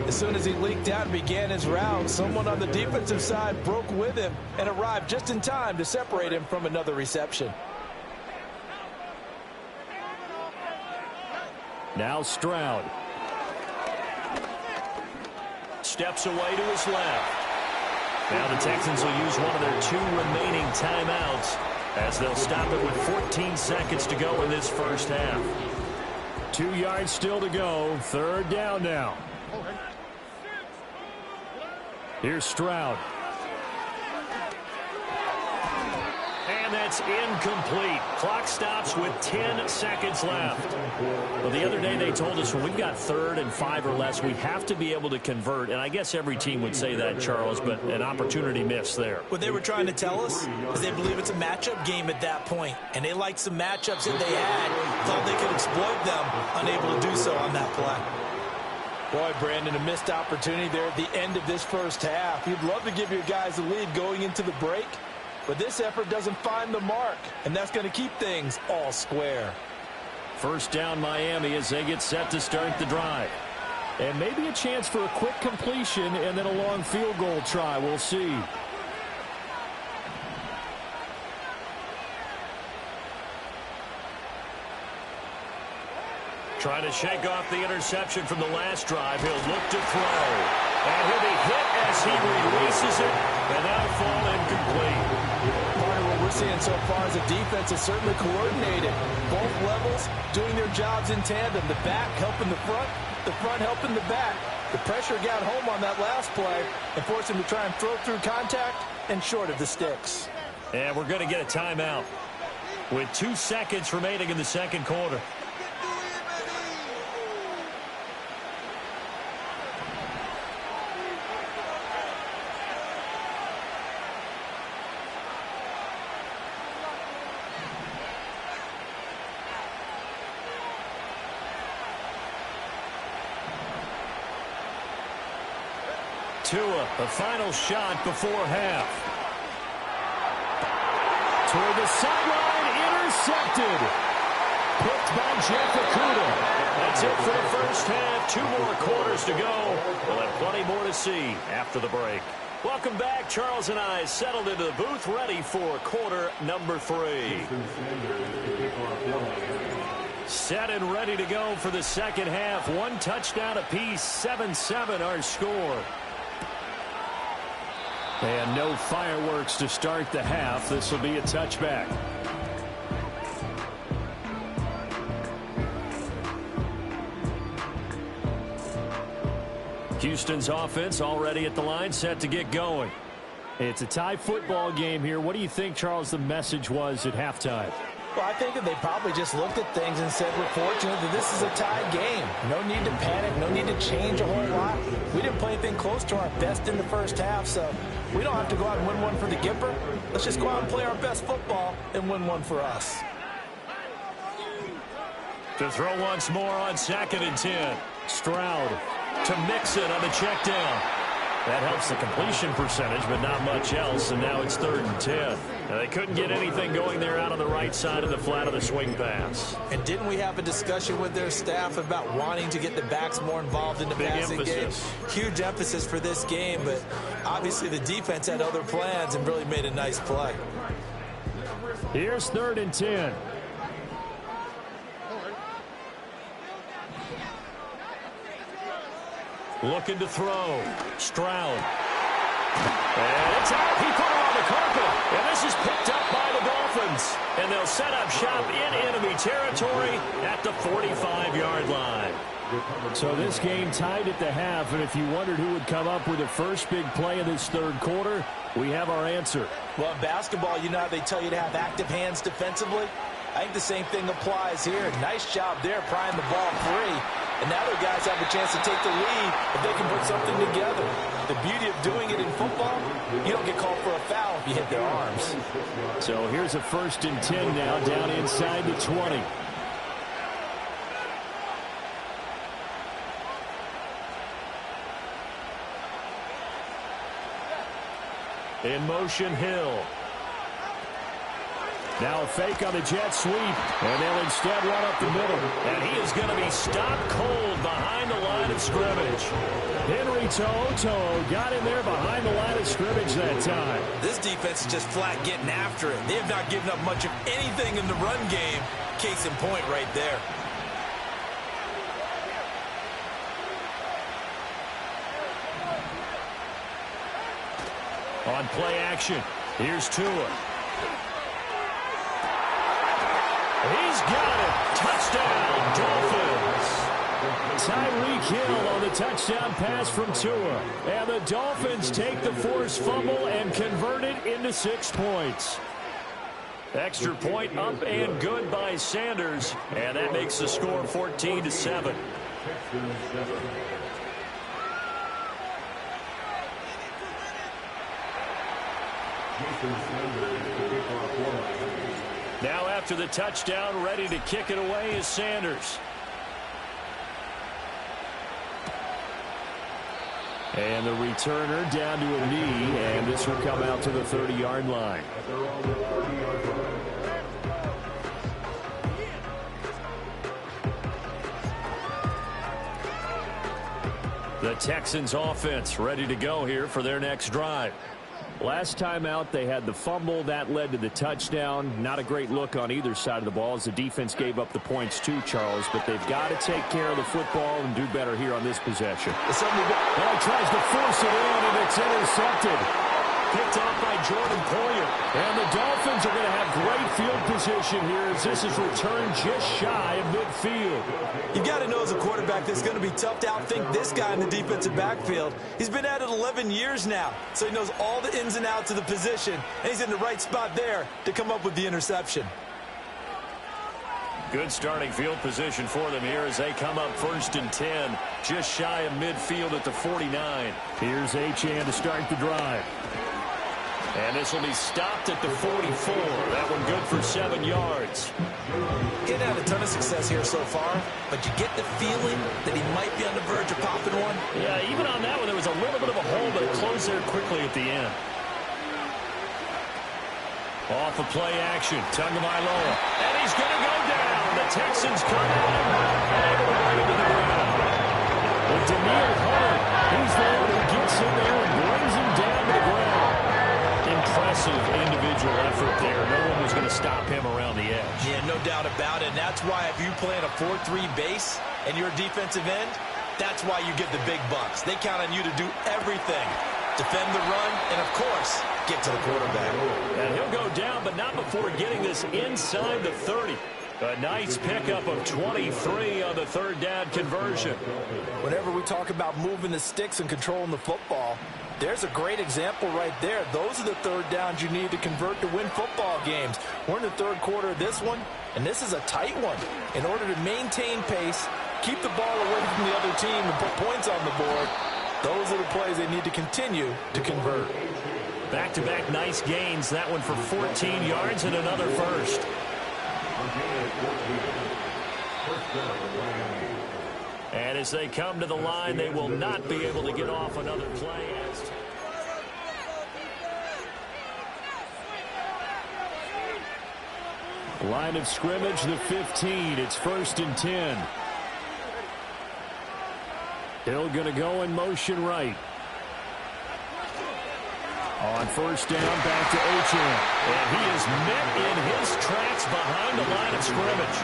As soon as he leaked out and began his route, someone on the defensive side broke with him and arrived just in time to separate him from another reception. Now Stroud. Steps away to his left. Now the Texans will use one of their 2 remaining timeouts as they'll stop it with 14 seconds to go in this first half. 2 yards still to go. Third down now. Here's Stroud. And And that's incomplete. Clock stops with 10 seconds left. Well, the other day they told us when we've got 3rd and 5 or less, we have to be able to convert. And I guess every team would say that, Charles, but an opportunity missed there. What they were trying to tell us is they believe it's a matchup game at that point. And they liked some matchups that they had, thought they could exploit them, unable to do so on that play. Boy, Brandon, a missed opportunity there at the end of this first half. You'd love to give your guys a lead going into the break, but this effort doesn't find the mark, and that's going to keep things all square. First down, Miami, as they get set to start the drive. And maybe a chance for a quick completion and then a long field goal try. We'll see. Trying to shake off the interception from the last drive. He'll look to throw. And he'll be hit as he releases it. And that'll fall incomplete. Part of what we're seeing so far is the defense is certainly coordinated. Both levels doing their jobs in tandem. The back helping the front helping the back. The pressure got home on that last play and forced him to try and throw through contact and short of the sticks. And we're going to get a timeout with 2 seconds remaining in the second quarter. Tua, the final shot before half. Toward the sideline, intercepted. Picked by Jeff Okudah. That's it for the first half. 2 more quarters to go. We'll have plenty more to see after the break. Welcome back. Charles and I settled into the booth, ready for quarter number 3. Set and ready to go for the second half. 1 touchdown apiece, 7-7 our score. And no fireworks to start the half. This will be a touchback. Houston's offense already at the line, set to get going. It's a tie football game here. What do you think, Charles, the message was at halftime? Well, I think that they probably just looked at things and said, we're fortunate that this is a tied game. No need to panic, no need to change a whole lot. We didn't play anything close to our best in the first half, so we don't have to go out and win one for the Gipper. Let's just go out and play our best football and win one for us. To throw once more on 2nd and 10. Stroud to Mixon on the check down. That helps the completion percentage, but not much else, and now it's 3rd and 10. Now, they couldn't get anything going there out on the right side of the flat of the swing pass. And didn't we have a discussion with their staff about wanting to get the backs more involved in the passing game? Huge emphasis for this game, but obviously the defense had other plans and really made a nice play. Here's 3rd and 10. Looking to throw. Stroud. And it's out. He put it on the carpet. And this is picked up by the Dolphins. And they'll set up shop in enemy territory at the 45-yard line. So this game tied at the half, and if you wondered who would come up with the first big play of this 3rd quarter, we have our answer. Well, in basketball, you know how they tell you to have active hands defensively? I think the same thing applies here. Nice job there prying the ball free. And now their guys have a chance to take the lead if they can put something together. The beauty of doing it in football, you don't get called for a foul if you hit their arms. So here's a 1st and 10 now down inside the 20. In motion, Hill. Now a fake on the jet sweep, and they'll instead run up the middle. And he is going to be stopped cold behind the line of scrimmage. Henry To'oTo'o got in there behind the line of scrimmage that time. This defense is just flat getting after it. They have not given up much of anything in the run game. Case in point right there. On play action, here's Tua. He's got it. Touchdown, Dolphins. Tyreek Hill on the touchdown pass from Tua. And the Dolphins take the forced fumble and convert it into 6 points. Extra point up and good by Sanders. And that makes the score 14-7. Now after the touchdown, ready to kick it away is Sanders. And the returner down to a knee, and this will come out to the 30-yard line. The Texans offense ready to go here for their next drive. Last time out, they had the fumble. That led to the touchdown. Not a great look on either side of the ball as the defense gave up the points too, Charles. But they've got to take care of the football and do better here on this possession. Well, he tries to force it in, and it's intercepted. Picked off by Jordan Poyer. And the Dolphins are going to have great field position here as this is returned just shy of midfield. You got to know as a quarterback that's going to be tough to outthink this guy in the defensive backfield. He's been at it 11 years now, so he knows all the ins and outs of the position, and he's in the right spot there to come up with the interception. Good starting field position for them here as they come up 1st and 10, just shy of midfield at the 49. Here's H2H to start the drive. And this will be stopped at the 44. That one good for 7 yards. He's had a ton of success here so far, but you get the feeling that he might be on the verge of popping one. Yeah, even on that one, there was a little bit of a hole, but it closed there quickly at the end. Off of play action, Tagovailoa. And he's going to go down. The Texans come in and right into the ground. With Daniel Hunter, he's the one who gets in there and brings him down to the ground. Impressive individual effort there. No one was going to stop him around the edge. Yeah, no doubt about it. And that's why if you play in a 4-3 base and you're a defensive end, that's why you get the big bucks. They count on you to do everything. Defend the run, and of course, get to the quarterback. And he'll go down, but not before getting this inside the 30. A nice pickup of 23 on the 3rd down conversion. Whenever we talk about moving the sticks and controlling the football, there's a great example right there. Those are the 3rd downs you need to convert to win football games. We're in the 3rd quarter of this one, and this is a tight one. In order to maintain pace, keep the ball away from the other team, and put points on the board, those are the plays they need to continue to convert. Back-to-back nice gains. That one for 14 yards and another first. And as they come to the line, they will not be able to get off another play. Line of scrimmage, the 15. It's 1st and 10. Hill going to go in motion right. On 1st down, back to H2H. And he is met in his tracks behind the line of scrimmage.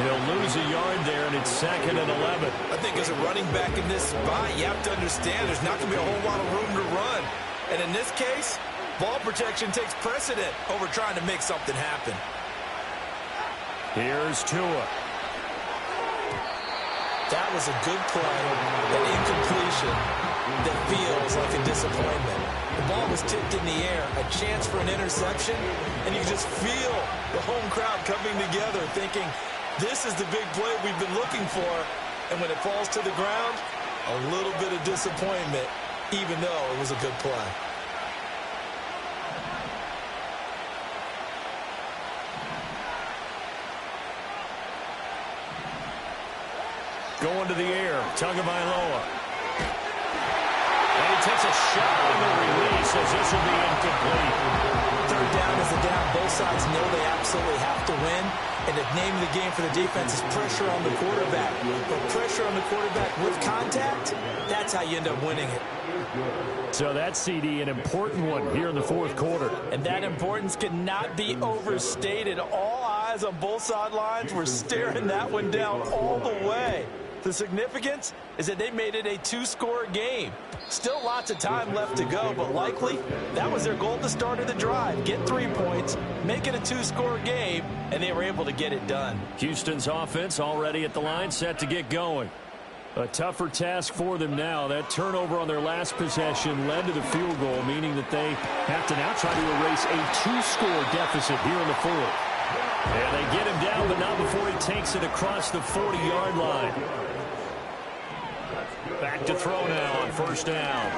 He'll lose a yard there, and it's 2nd and 11. I think as a running back in this spot, you have to understand there's not going to be a whole lot of room to run. And in this case, ball protection takes precedent over trying to make something happen. Here's Tua. That was a good play, an incompletion that feels like a disappointment. The ball was tipped in the air, a chance for an interception, and you just feel the home crowd coming together thinking, this is the big play we've been looking for. And when it falls to the ground, a little bit of disappointment, even though it was a good play. Going to the air, Tagovailoa. And he takes a shot on the release as this will be incomplete. 3rd down is a down. Both sides know they absolutely have to win. And the name of the game for the defense is pressure on the quarterback. But pressure on the quarterback with contact, that's how you end up winning it. So that's, CD, an important one here in the 4th quarter. And that importance cannot be overstated. All eyes on both sidelines were staring that one down all the way. The significance is that they made it a 2-score game. Still lots of time left to go, but likely that was their goal at the start of the drive. Get 3 points, make it a 2-score game, and they were able to get it done. Houston's offense already at the line, set to get going. A tougher task for them now. That turnover on their last possession led to the field goal, meaning that they have to now try to erase a 2-score deficit here in the fourth. And they get him down, but not before he takes it across the 40-yard line. Back to throw now on first down.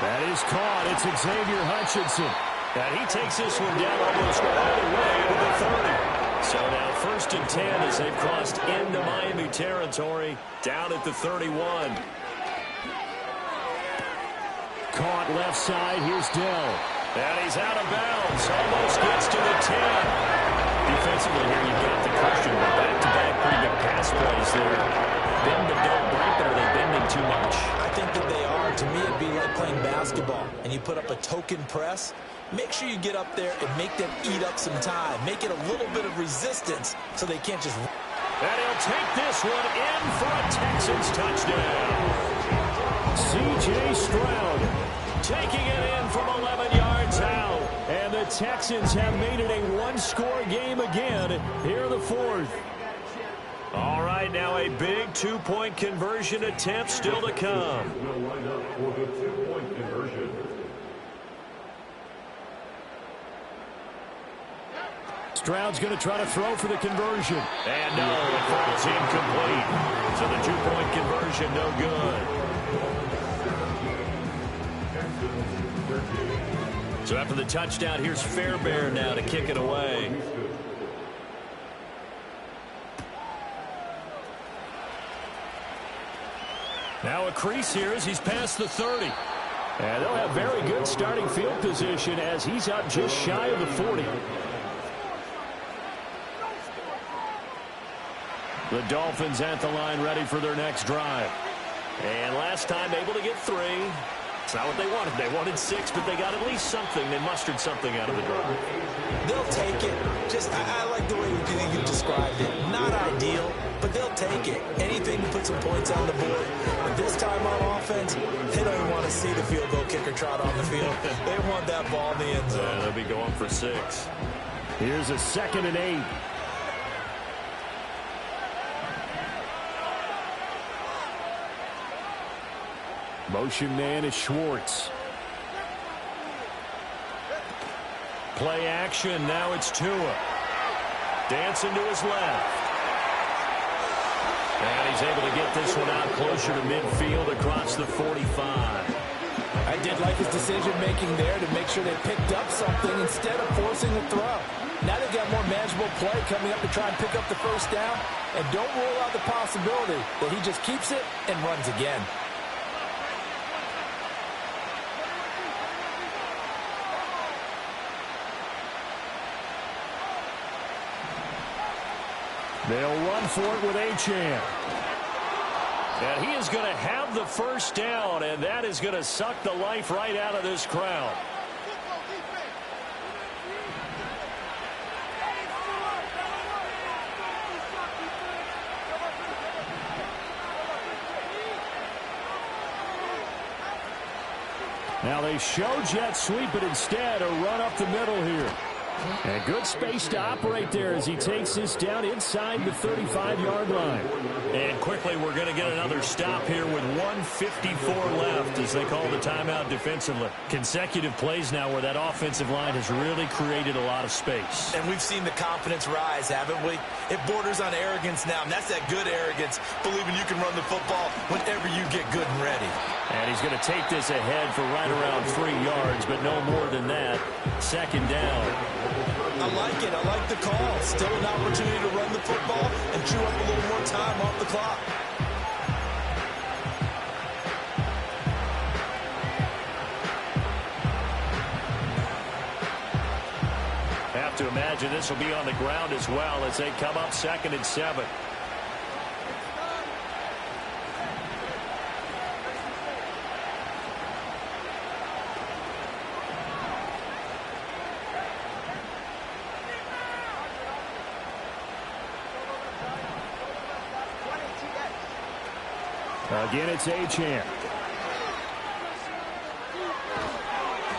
That is caught. It's Xavier Hutchinson. And he takes this one down almost all the way to the 30. So now 1st and 10 as they've crossed into Miami territory, down at the 31. Caught left side. Here's Dell. And he's out of bounds. Almost gets to the 10. Defensively here, you've got the question. Back-to-back pretty big pass plays there. Bend but don't break, but are they bending too much? I think that they are. To me, it'd be like playing basketball, and you put up a token press. Make sure you get up there and make them eat up some time. Make it a little bit of resistance so they can't just... And he'll take this one in for a Texans touchdown. C.J. Stroud taking it in from 11 yards out. And the Texans have made it a one-score game again here in the fourth. All right, now a big 2-point conversion attempt still to come. Will line up for the 2-point conversion. Stroud's going to try to throw for the conversion. And no, it falls incomplete. So the 2-point conversion, no good. So after the touchdown, here's Fairbairn now to kick it away. Now a crease here as he's past the 30. And they'll have very good starting field position as he's up just shy of the 40. The Dolphins at the line ready for their next drive. And last time able to get 3. It's not what they wanted. They wanted 6, but they got at least something. They mustered something out of the drive. They'll take it. I like the way you described it. Not ideal, but they'll take it. Anything to put some points on the board. But this time on offense, they don't even want to see the field goal kicker trot on the field. They want that ball in the end zone. They'll be going for 6. Here's a 2nd and 8. Motion man is Schwartz. Play action. Now it's Tua. Dancing to his left. And he's able to get this one out closer to midfield across the 45. I did like his decision-making there to make sure they picked up something instead of forcing the throw. Now they've got more manageable play coming up to try and pick up the first down. And don't rule out the possibility that he just keeps it and runs again. They'll run for it with Achane. And he is going to have the first down, and that is going to suck the life right out of this crowd. Now they show jet sweep, but instead a run up the middle here. And good space to operate there as he takes this down inside the 35-yard line. And quickly we're going to get another stop here with 1:54 left as they call the timeout defensively. Consecutive plays now where that offensive line has really created a lot of space. And we've seen the confidence rise, haven't we? It borders on arrogance now, and that's that good arrogance, believing you can run the football whenever you get good and ready. And he's going to take this ahead for right around 3 yards, but no more than that. 2nd down. I like it. I like the call. Still an opportunity to run the football and chew up a little more time off the clock. Have to imagine this will be on the ground as well as they come up 2nd and 7. Again, it's Achane.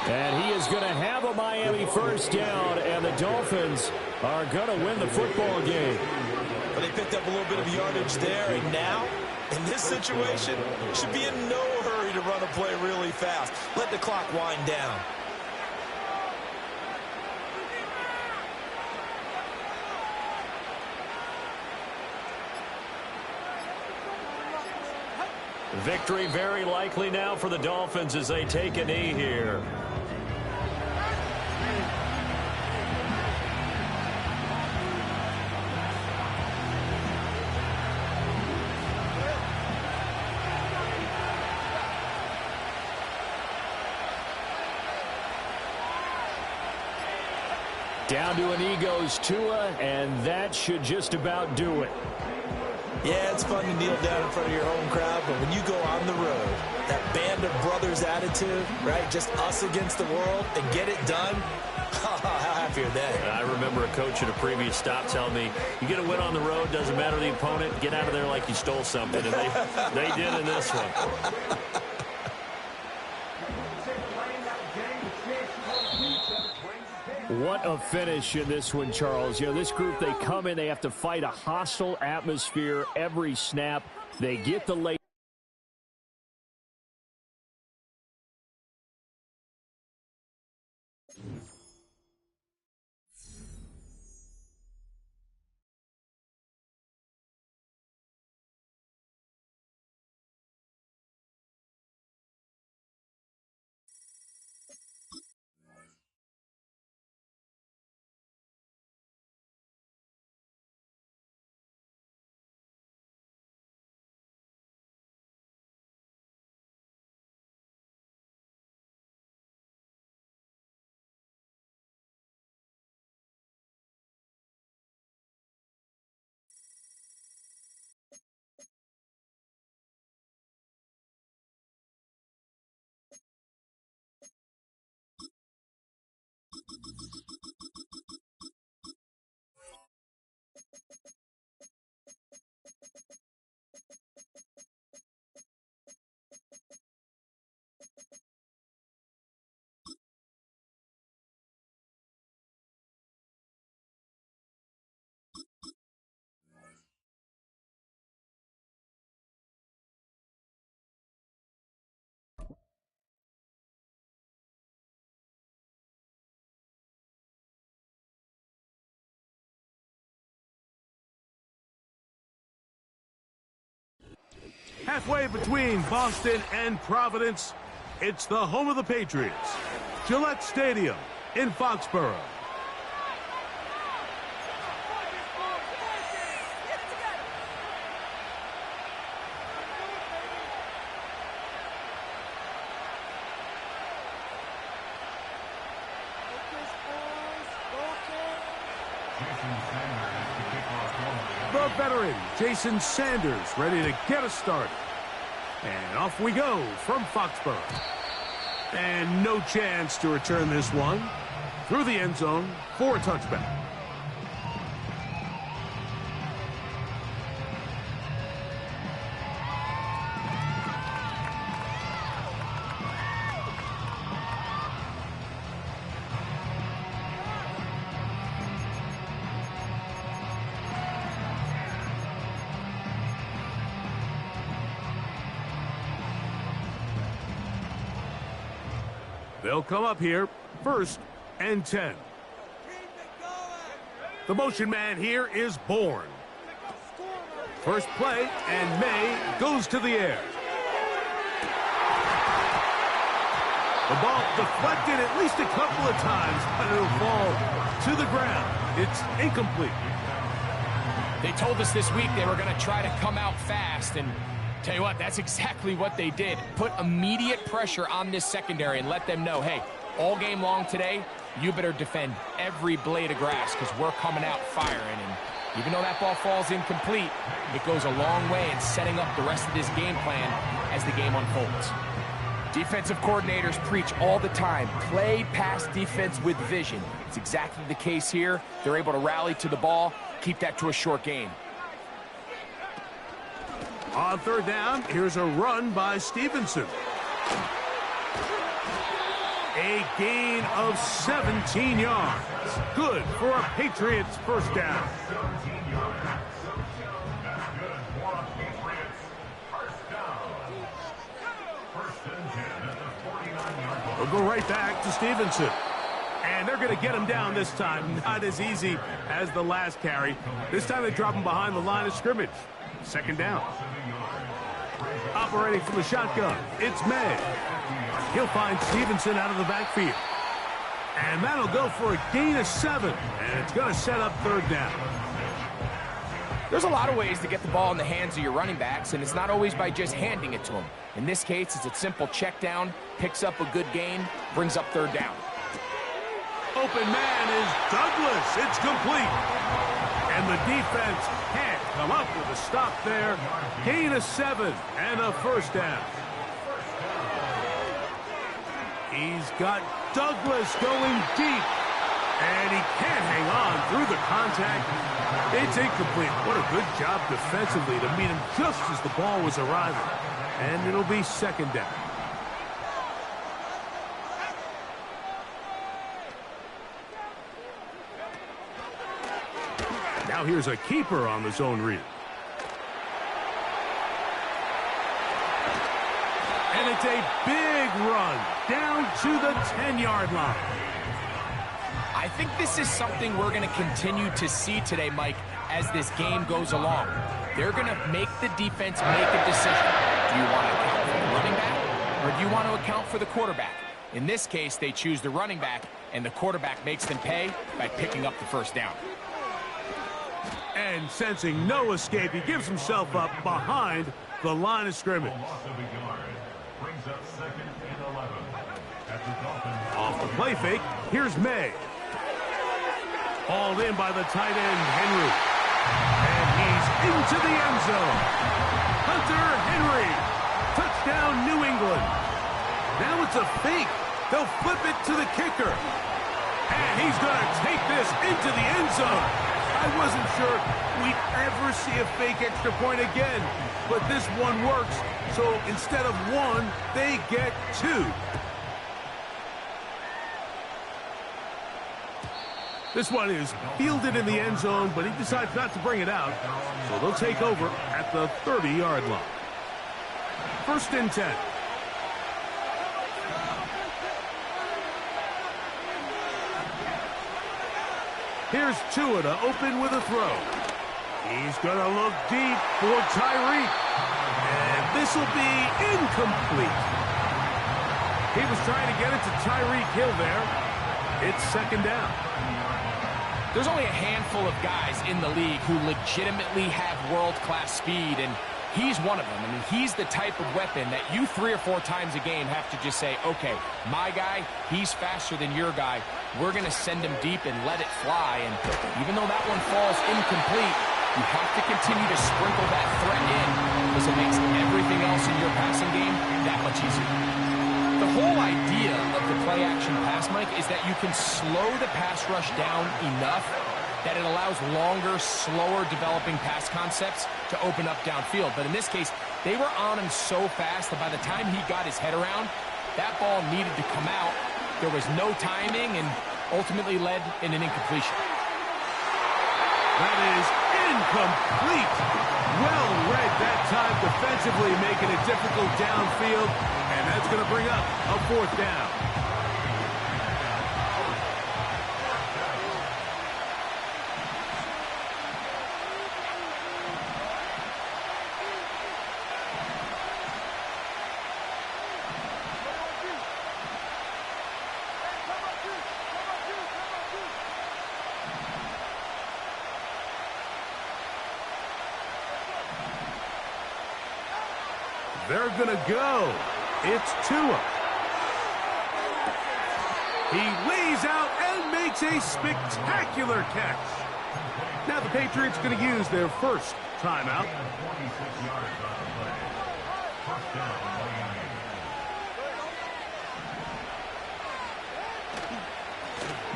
And he is going to have a Miami first down, and the Dolphins are going to win the football game. But they picked up a little bit of yardage there, and now, in this situation, should be in no hurry to run a play really fast. Let the clock wind down. Victory very likely now for the Dolphins as they take a knee here. Down to a knee goes Tua, and that should just about do it. Yeah, it's fun to kneel down in front of your home crowd, but when you go on the road, that band of brothers attitude, right, just us against the world, and get it done, how happy are they? I remember a coach at a previous stop telling me, you get a win on the road, doesn't matter the opponent, get out of there like you stole something, and they did in this one. What a finish in this one, Charles. You know, this group, they come in, they have to fight a hostile atmosphere every snap. They get the late. Halfway between Boston and Providence, it's the home of the Patriots, Gillette Stadium in Foxborough. The veteran, Jason Sanders, ready to get us started. And off we go from Foxborough. And no chance to return this one through the end zone for a touchback. They'll come up here, 1st and 10. The motion man here is Bourne. First play, and May goes to the air. The ball deflected at least a couple of times, but it'll fall to the ground. It's incomplete. They told us this week they were going to try to come out fast, and tell you what, that's exactly what they did. Put immediate pressure on this secondary and let them know, hey, all game long today, you better defend every blade of grass because we're coming out firing. And even though that ball falls incomplete, it goes a long way in setting up the rest of this game plan as the game unfolds. Defensive coordinators preach all the time, play pass defense with vision. It's exactly the case here. They're able to rally to the ball, keep that to a short game. On 3rd down, here's a run by Stevenson. A gain of 17 yards. Good for a Patriots first down. go right back to Stevenson. And they're going to get him down this time. Not as easy as the last carry. This time they drop him behind the line of scrimmage. Second down. Operating from the shotgun, it's May. He'll find Stevenson out of the backfield. And that'll go for a gain of 7. And it's going to set up third down. There's a lot of ways to get the ball in the hands of your running backs, and it's not always by just handing it to them. In this case, it's a simple check down, picks up a good gain, brings up third down. Open man is Douglas. It's complete. And the defense can't come up with a stop there. Gain of 7 and a first down. He's got Douglas going deep. And he can't hang on through the contact. It's incomplete. What a good job defensively to meet him just as the ball was arriving. And it'll be second down. Now here's a keeper on the zone read. And it's a big run down to the 10-yard line. I think this is something we're going to continue to see today, Mike, as this game goes along. They're going to make the defense make a decision. Do you want to account for the running back, or do you want to account for the quarterback? In this case, they choose the running back, and the quarterback makes them pay by picking up the first down. And sensing no escape, he gives himself up behind the line of scrimmage. Off the play fake, here's May. Hauled in by the tight end, Henry. And he's into the end zone. Hunter Henry. Touchdown, New England. Now it's a fake. They'll flip it to the kicker. And he's going to take this into the end zone. I wasn't sure we'd ever see a fake extra point again. But this one works. So instead of 1, they get 2. This one is fielded in the end zone, but he decides not to bring it out. So they'll take over at the 30-yard line. First and 10. Here's Tua to open with a throw. He's going to look deep for Tyreek. And this will be incomplete. He was trying to get it to Tyreek Hill there. It's second down. There's only a handful of guys in the league who legitimately have world-class speed, and he's one of them. I mean, he's the type of weapon that you 3 or 4 times a game have to just say, okay, my guy, he's faster than your guy. We're going to send him deep and let it fly. And even though that one falls incomplete, you have to continue to sprinkle that threat in because it makes everything else in your passing game that much easier. The whole idea of the play-action pass, Mike, is that you can slow the pass rush down enough that it allows longer, slower developing pass concepts to open up downfield. But in this case, they were on him so fast that by the time he got his head around, that ball needed to come out. There was no timing and ultimately led in an incompletion. That is incomplete. Well read that time defensively, making it difficult downfield. And that's going to bring up a fourth down. They're going to go. It's Tua. He lays out and makes a spectacular catch. Now the Patriots going to use their first timeout.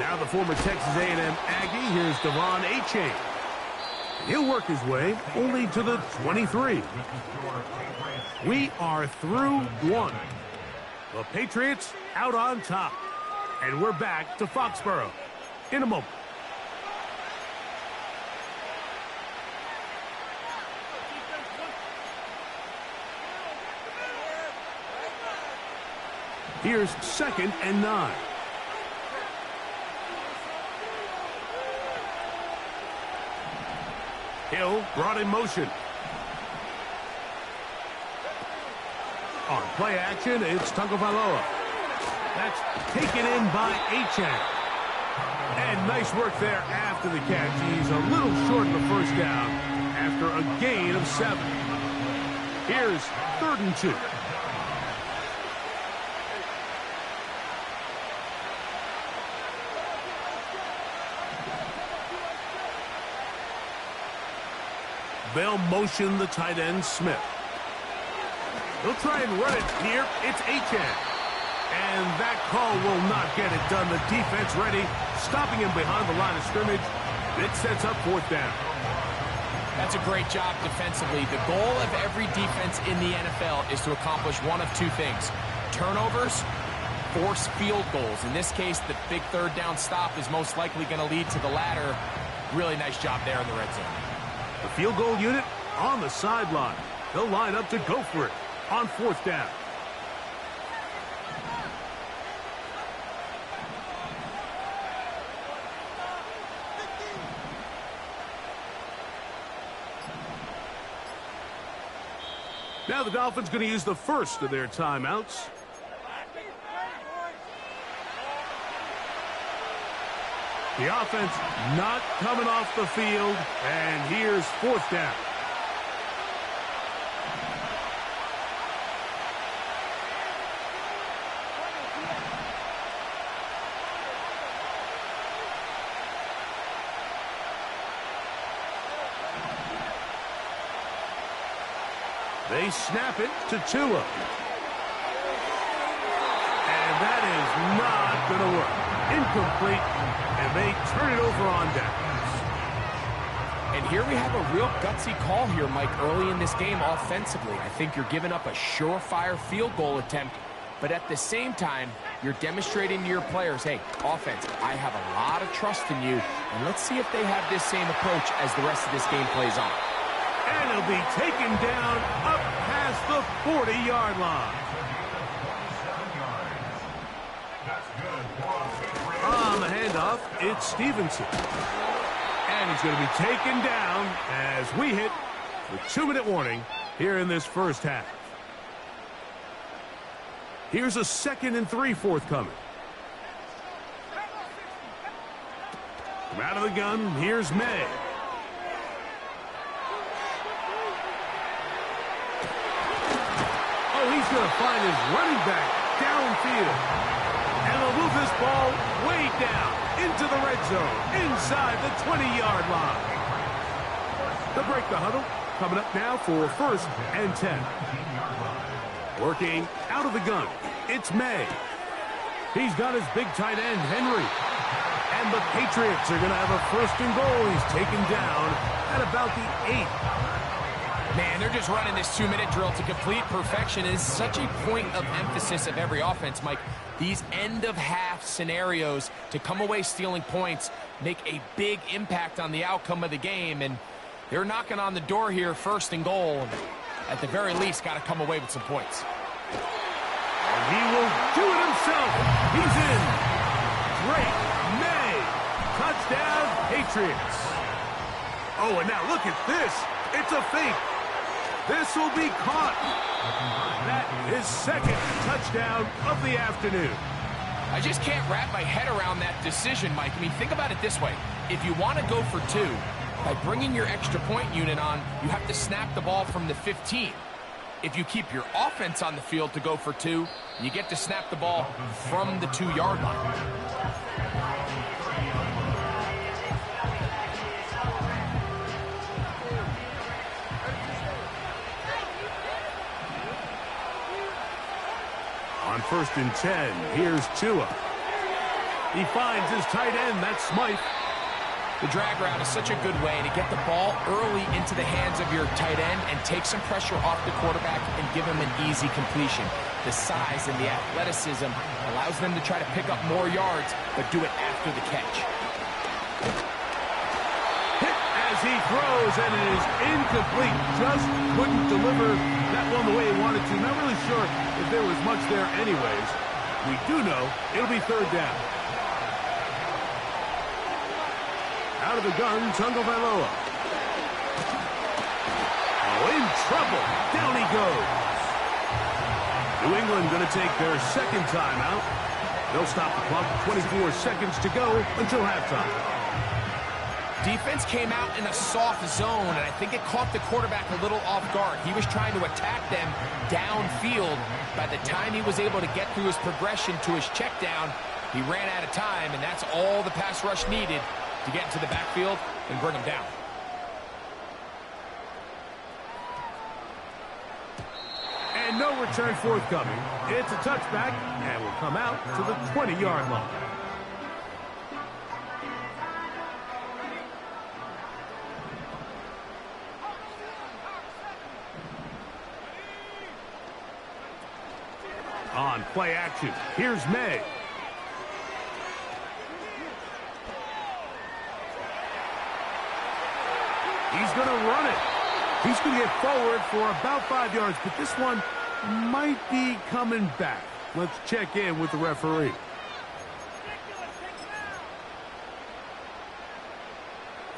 Now the former Texas A&M Aggie, here's Devon Achane. He'll work his way only to the 23. We are through 1. The Patriots out on top. And we're back to Foxborough in a moment. Here's 2nd and 9. Hill brought in motion. On play action, it's Tagovailoa. That's taken in by Achane. And nice work there after the catch. He's a little short of the first down after a gain of 7. Here's 3rd and 2. They'll motion the tight end, Smith. They'll try and run it here. It's Achane. And that call will not get it done. The defense ready, stopping him behind the line of scrimmage. It sets up 4th down. That's a great job defensively. The goal of every defense in the NFL is to accomplish one of 2 things. Turnovers, force field goals. In this case, the big 3rd down stop is most likely going to lead to the latter. Really nice job there in the red zone. The field goal unit on the sideline. They'll line up to go for it on 4th down. Now the Dolphins going to use the first of their timeouts. The offense not coming off the field, and here's 4th down. They snap it to Tua. And that is not going to work. Incomplete, and they turn it over on downs. And here we have a real gutsy call here, Mike, early in this game offensively. I think you're giving up a surefire field goal attempt, but at the same time, you're demonstrating to your players, hey, offense, I have a lot of trust in you, and let's see if they have this same approach as the rest of this game plays on. And he'll be taken down up past the 40-yard line. On the handoff, it's Stevenson. And he's going to be taken down as we hit the 2-minute warning here in this first half. Here's a 2nd and 3 forthcoming. From out of the gun, here's May. Oh, he's going to find his running back downfield. And they'll move this ball way down into the red zone, inside the 20-yard line. They'll break the huddle. Coming up now for 1st and 10. Working out of the gun, it's May. He's got his big tight end, Henry. And the Patriots are going to have a 1st and goal. He's taken down at about the 8. Man, they're just running this 2-minute drill to complete perfection. It is such a point of emphasis of every offense, Mike. These end-of-half scenarios to come away stealing points make a big impact on the outcome of the game, and they're knocking on the door here, 1st and goal. At the very least, got to come away with some points. And he will do it himself. He's in. Drake May. Touchdown, Patriots. Oh, and now look at this. It's a fake. This will be caught. That is 2nd touchdown of the afternoon. I just can't wrap my head around that decision, Mike. I mean, think about it this way. If you want to go for 2, by bringing your extra point unit on, you have to snap the ball from the 15. If you keep your offense on the field to go for 2, you get to snap the ball from the 2-yard line. On 1st and 10, here's Tua. He finds his tight end, that's Smythe. The drag route is such a good way to get the ball early into the hands of your tight end and take some pressure off the quarterback and give him an easy completion. The size and the athleticism allows them to try to pick up more yards, but do it after the catch. Hit as he throws, and it is incomplete. Just couldn't deliver that one the way he wanted to. Not really sure if there was much there anyways. We do know it'll be third down. Out of the gun, Tagovailoa. Oh, in trouble. Down he goes. New England going to take their second timeout. They'll stop the clock. 24 seconds to go until halftime. Defense came out in a soft zone, and I think it caught the quarterback a little off guard. He was trying to attack them downfield. By the time he was able to get through his progression to his check down, he ran out of time, and that's all the pass rush needed to get into the backfield and bring him down. And no return forthcoming. It's a touchback, and will come out to the 20-yard line. On play action, here's May. He's going to run it. He's going to get forward for about 5 yards, but this one might be coming back. Let's check in with the referee.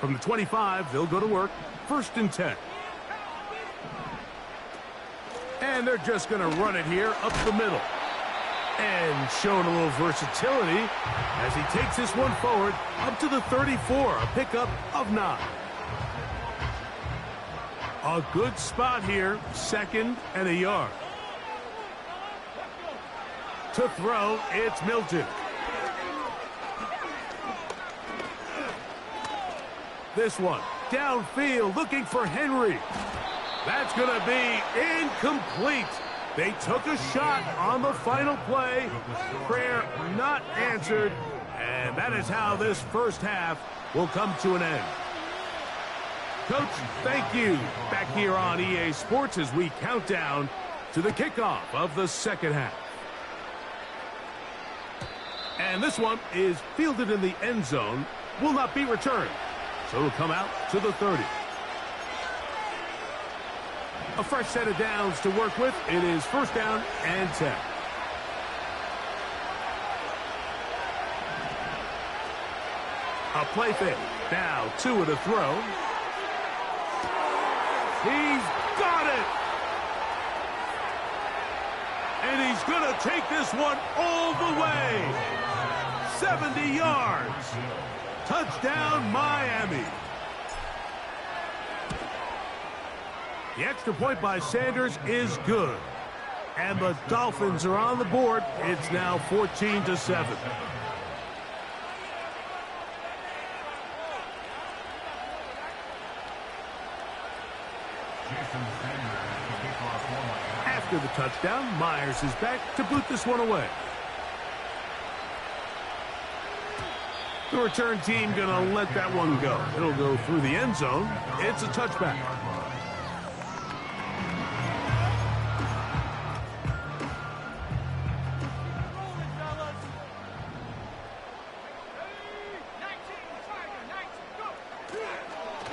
From the 25, they'll go to work. 1st and 10. And they're just going to run it here up the middle. And showing a little versatility as he takes this one forward up to the 34, a pickup of 9. A good spot here, 2nd and a yard. To throw, it's Milton. This one, downfield, looking for Henry. That's going to be incomplete. They took a shot on the final play. Prayer not answered. And that is how this first half will come to an end. Coach, thank you. Back here on EA Sports as we count down to the kickoff of the second half. And this one is fielded in the end zone. Will not be returned. So it'll come out to the 30. A fresh set of downs to work with. It is 1st down and 10. A play fake. Now 2 at a throw. He's got it! And he's going to take this one all the way. 70 yards. Touchdown, Miami. The extra point by Sanders is good. And the Dolphins are on the board. It's now 14-7. After the touchdown, Myers is back to boot this one away. The return team going to let that one go. It'll go through the end zone. It's a touchback.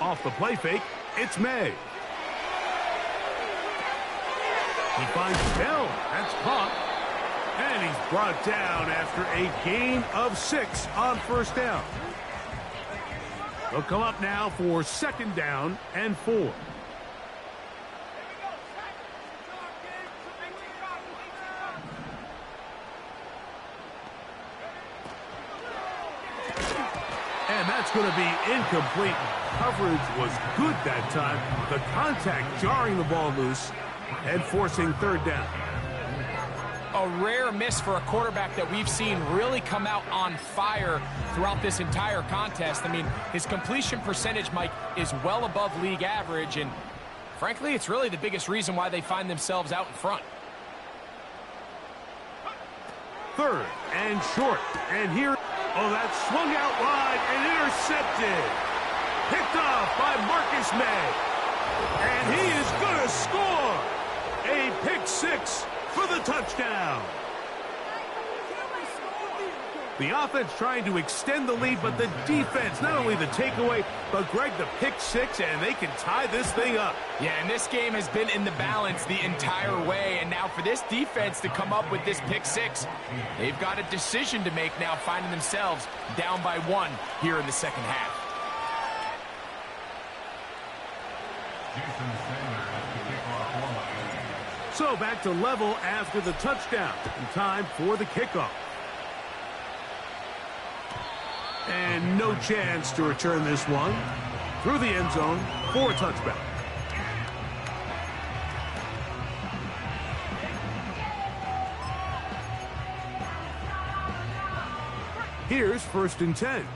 Off the play fake, it's May. He finds Bell. That's caught. And he's brought down after a gain of 6 on 1st down. They'll come up now for 2nd down and 4. And that's going to be incomplete. Coverage was good that time. The contact jarring the ball loose and forcing 3rd down. A rare miss for a quarterback that we've seen really come out on fire throughout this entire contest. I mean, his completion percentage, Mike, is well above league average, and frankly, it's really the biggest reason why they find themselves out in front. 3rd and short. And here, oh, that swung out wide and intercepted. Picked off by Marcus May. And he is going to score. A pick 6 for the touchdown. The offense trying to extend the lead, but the defense, not only the takeaway, but Greg, the pick six, and they can tie this thing up. Yeah, and this game has been in the balance the entire way, and now for this defense to come up with this pick six, they've got a decision to make now, finding themselves down by 1 here in the second half. So back to level after the touchdown, and time for the kickoff. And no chance to return this one through the end zone for a touchback. Here's 1st and 10.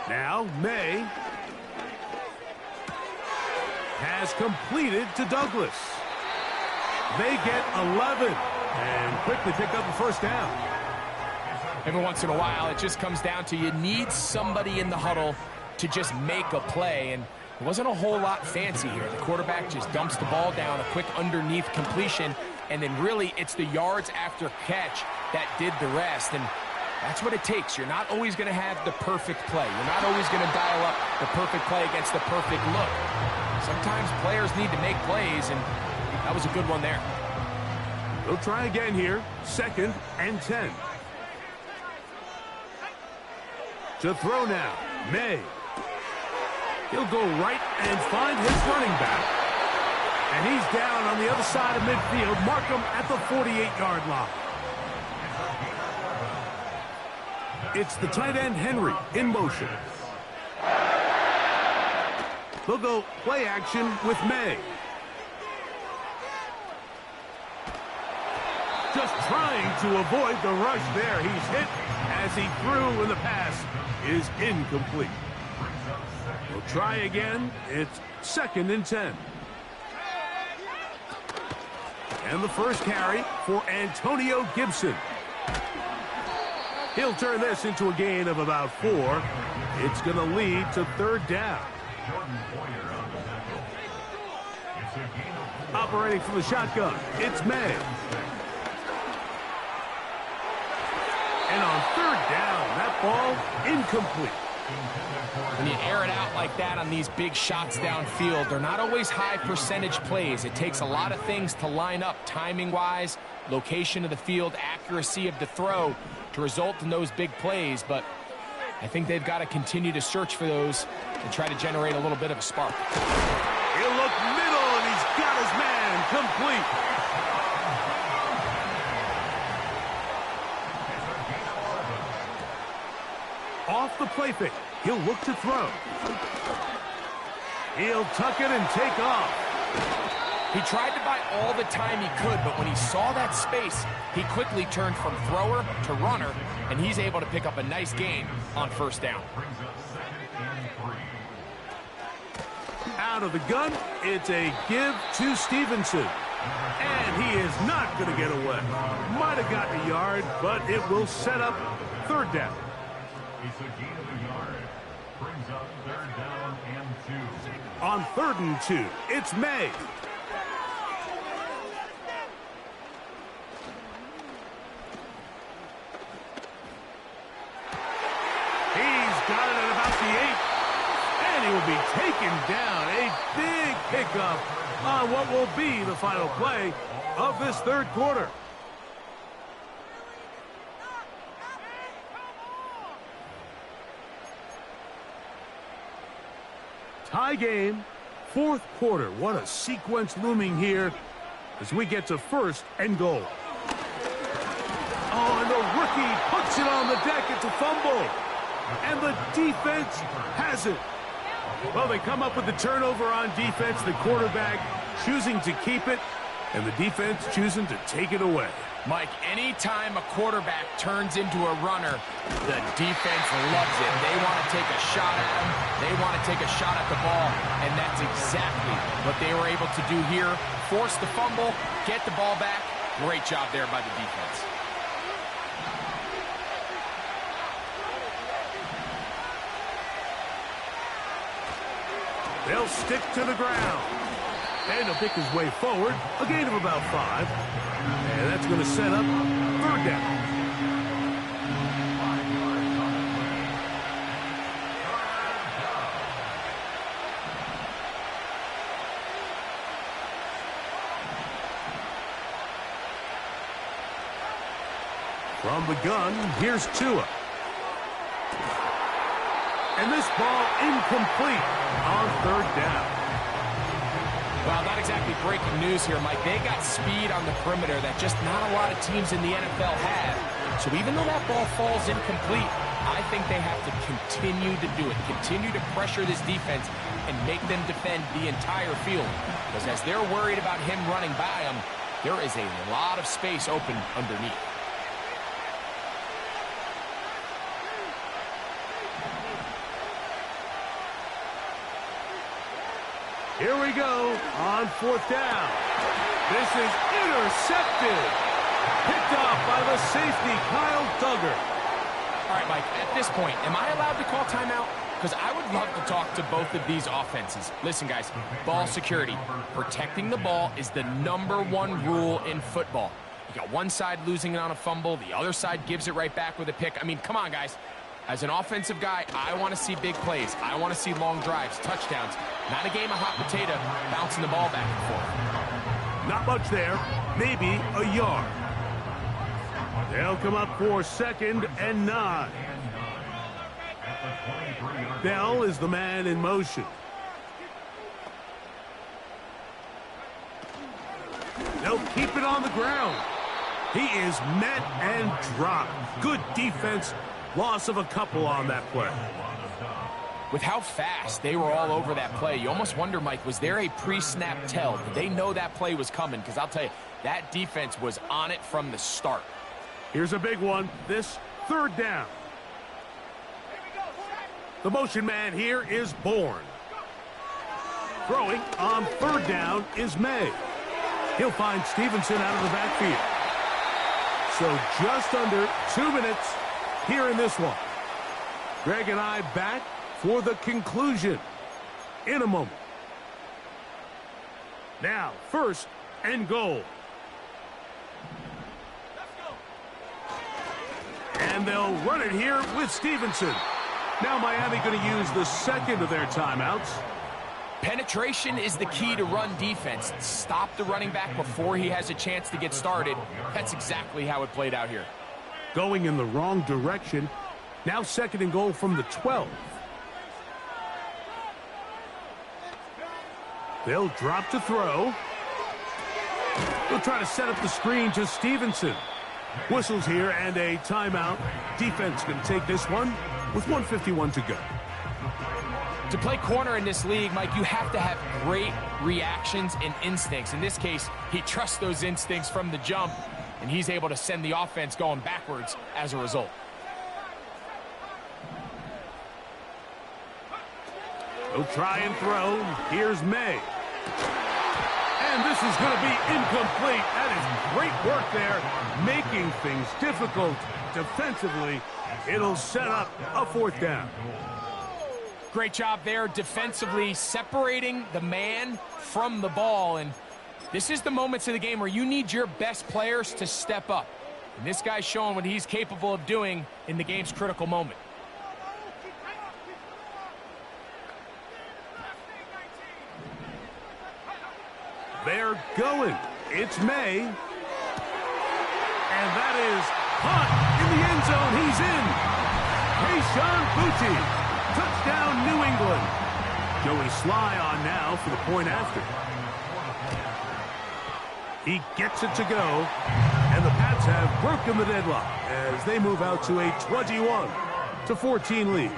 Now May has completed to Douglas. They get 11 and quickly pick up the 1st down. Every once in a while, it just comes down to you need somebody in the huddle to just make a play, and it wasn't a whole lot fancy here. The quarterback just dumps the ball down, a quick underneath completion, and then really it's the yards after catch that did the rest, and that's what it takes. You're not always going to have the perfect play. You're not always going to dial up the perfect play against the perfect look. Sometimes players need to make plays, and that was a good one there. They'll try again here. 2nd and 10. To throw now, May. He'll go right and find his running back. And he's down on the other side of midfield. Mark him at the 48-yard line. It's the tight end, Henry, in motion. They'll go play action with May. Just trying to avoid the rush there. He's hit as he threw, and the pass is incomplete. We'll try again. It's 2nd and 10. And the first carry for Antonio Gibson. He'll turn this into a gain of about 4. It's going to lead to 3rd down. Operating from the shotgun, it's May. And on 3rd down, that ball incomplete. When you air it out like that on these big shots downfield, they're not always high percentage plays. It takes a lot of things to line up timing-wise, location of the field, accuracy of the throw to result in those big plays. But I think they've got to continue to search for those and try to generate a little bit of a spark. He'll look middle, and he's got his man complete. Off the play fake, he'll look to throw. He'll tuck it and take off. He tried to buy all the time he could, but when he saw that space, he quickly turned from thrower to runner, and he's able to pick up a nice gain on 1st down. Out of the gun, it's a give to Stevenson. And he is not going to get away. Might have gotten a yard, but it will set up 3rd down. It's a gain of a yard. Brings up 3rd down and 2. On 3rd and 2, it's May. He's got it at about the 8. And he will be taken down. A big pickup on what will be the final play of this 3rd quarter. Tie game, 4th quarter. What a sequence looming here as we get to 1st and goal. Oh, and the rookie puts it on the deck. It's a fumble. And the defense has it. Well, they come up with the turnover on defense. The quarterback choosing to keep it, and the defense choosing to take it away. Mike, anytime a quarterback turns into a runner, the defense loves it. They want to take a shot at him. They want to take a shot at the ball, and that's exactly what they were able to do here. Force the fumble, get the ball back. Great job there by the defense. They'll stick to the ground. And he'll pick his way forward. A gain of about 5. And that's going to set up third down. From the gun, here's Tua. And this ball incomplete on third down. Well, not exactly breaking news here, Mike. They got speed on the perimeter that just not a lot of teams in the NFL have. So even though that ball falls incomplete, I think they have to continue to do it, continue to pressure this defense and make them defend the entire field. Because as they're worried about him running by them, there is a lot of space open underneath. Here we go on fourth down. This is intercepted. Picked off by the safety, Kyle Duggar. All right, Mike, at this point, am I allowed to call timeout? Because I would love to talk to both of these offenses. Listen, guys, ball security. Protecting the ball is the #1 rule in football. You got one side losing it on a fumble. The other side gives it right back with a pick. I mean, come on, guys. As an offensive guy, I want to see big plays. I want to see long drives, touchdowns. Not a game of hot potato, bouncing the ball back and forth. Not much there. Maybe a yard. They'll come up for 2nd and 9. Bell is the man in motion. They'll keep it on the ground. He is met and dropped. Good defense. Loss of a couple on that play. With how fast they were all over that play, you almost wonder, Mike, was there a pre-snap tell? Did they know that play was coming? Because I'll tell you, that defense was on it from the start. Here's a big one. This third down. The motion man here is Bourne. Throwing on third down is May. He'll find Stevenson out of the backfield. So just under 2 minutes here in this one. Greg and I back for the conclusion in a moment. Now, 1st and goal. And they'll run it here with Stevenson. Now Miami going to use the second of their timeouts. Penetration is the key to run defense. Stop the running back before he has a chance to get started. That's exactly how it played out here. Going in the wrong direction. Now 2nd and goal from the 12. They'll drop to throw. They'll try to set up the screen to Stevenson. Whistles here and a timeout. Defense can take this one with 1:51 to go. To play corner in this league, Mike, you have to have great reactions and instincts. In this case, he trusts those instincts from the jump, and he's able to send the offense going backwards as a result. He'll try and throw. Here's May. And this is going to be incomplete. That is great work there, making things difficult defensively. It'll set up a 4th down. Great job there defensively, separating the man from the ball. And this is the moments of the game where you need your best players to step up. And this guy's showing what he's capable of doing in the game's critical moment. They're going. It's May. And that is hot in the end zone. He's in. Kayshon Boutte. Touchdown, New England. Joey Sly on now for the point after. He gets it to go. And the Pats have broken the deadlock as they move out to a 21-14 lead.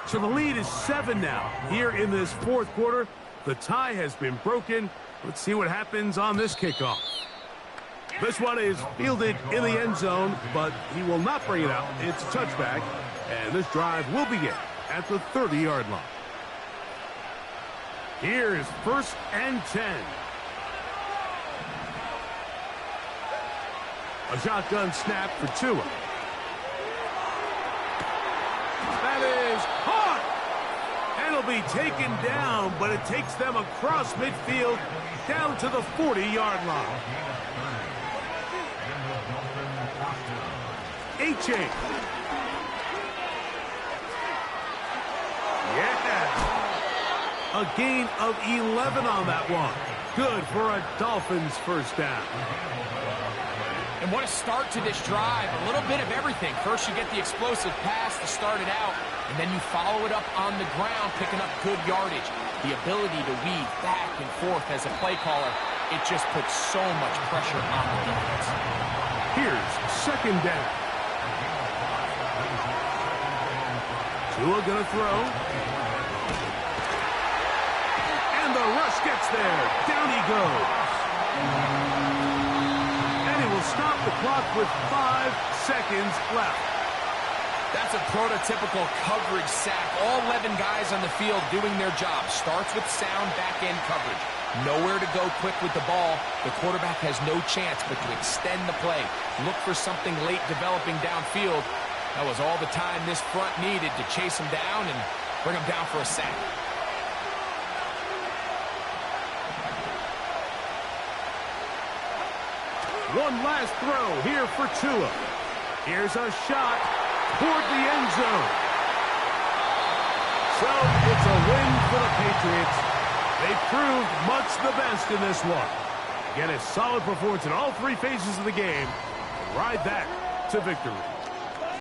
So the lead is 7 now here in this 4th quarter. The tie has been broken. Let's see what happens on this kickoff. This one is fielded in the end zone, but he will not bring it out. It's a touchback, and this drive will begin at the 30-yard line. Here is 1st and 10. A shotgun snap for Tua. That is hot, and it'll be taken down, but it takes them across midfield down to the 40-yard line. H2H. Yeah. A gain of 11 on that one. Good for a Dolphins first down. And what a start to this drive. A little bit of everything. First you get the explosive pass to start it out, and then you follow it up on the ground, picking up good yardage. The ability to weave back and forth as a play caller, it just puts so much pressure on the defense. Here's second down. Tua gonna throw. And the rush gets there. Down he goes. And he will stop the clock with 5 seconds left. That's a prototypical coverage sack. All 11 guys on the field doing their job. Starts with sound back-end coverage. Nowhere to go quick with the ball. The quarterback has no chance but to extend the play. Look for something late developing downfield. That was all the time this front needed to chase him down and bring him down for a sack. One last throw here for Tua. Here's a shot toward the end zone. So it's a win for the Patriots. They proved much the best in this one. Get a solid performance in all 3 phases of the game. Ride that to victory.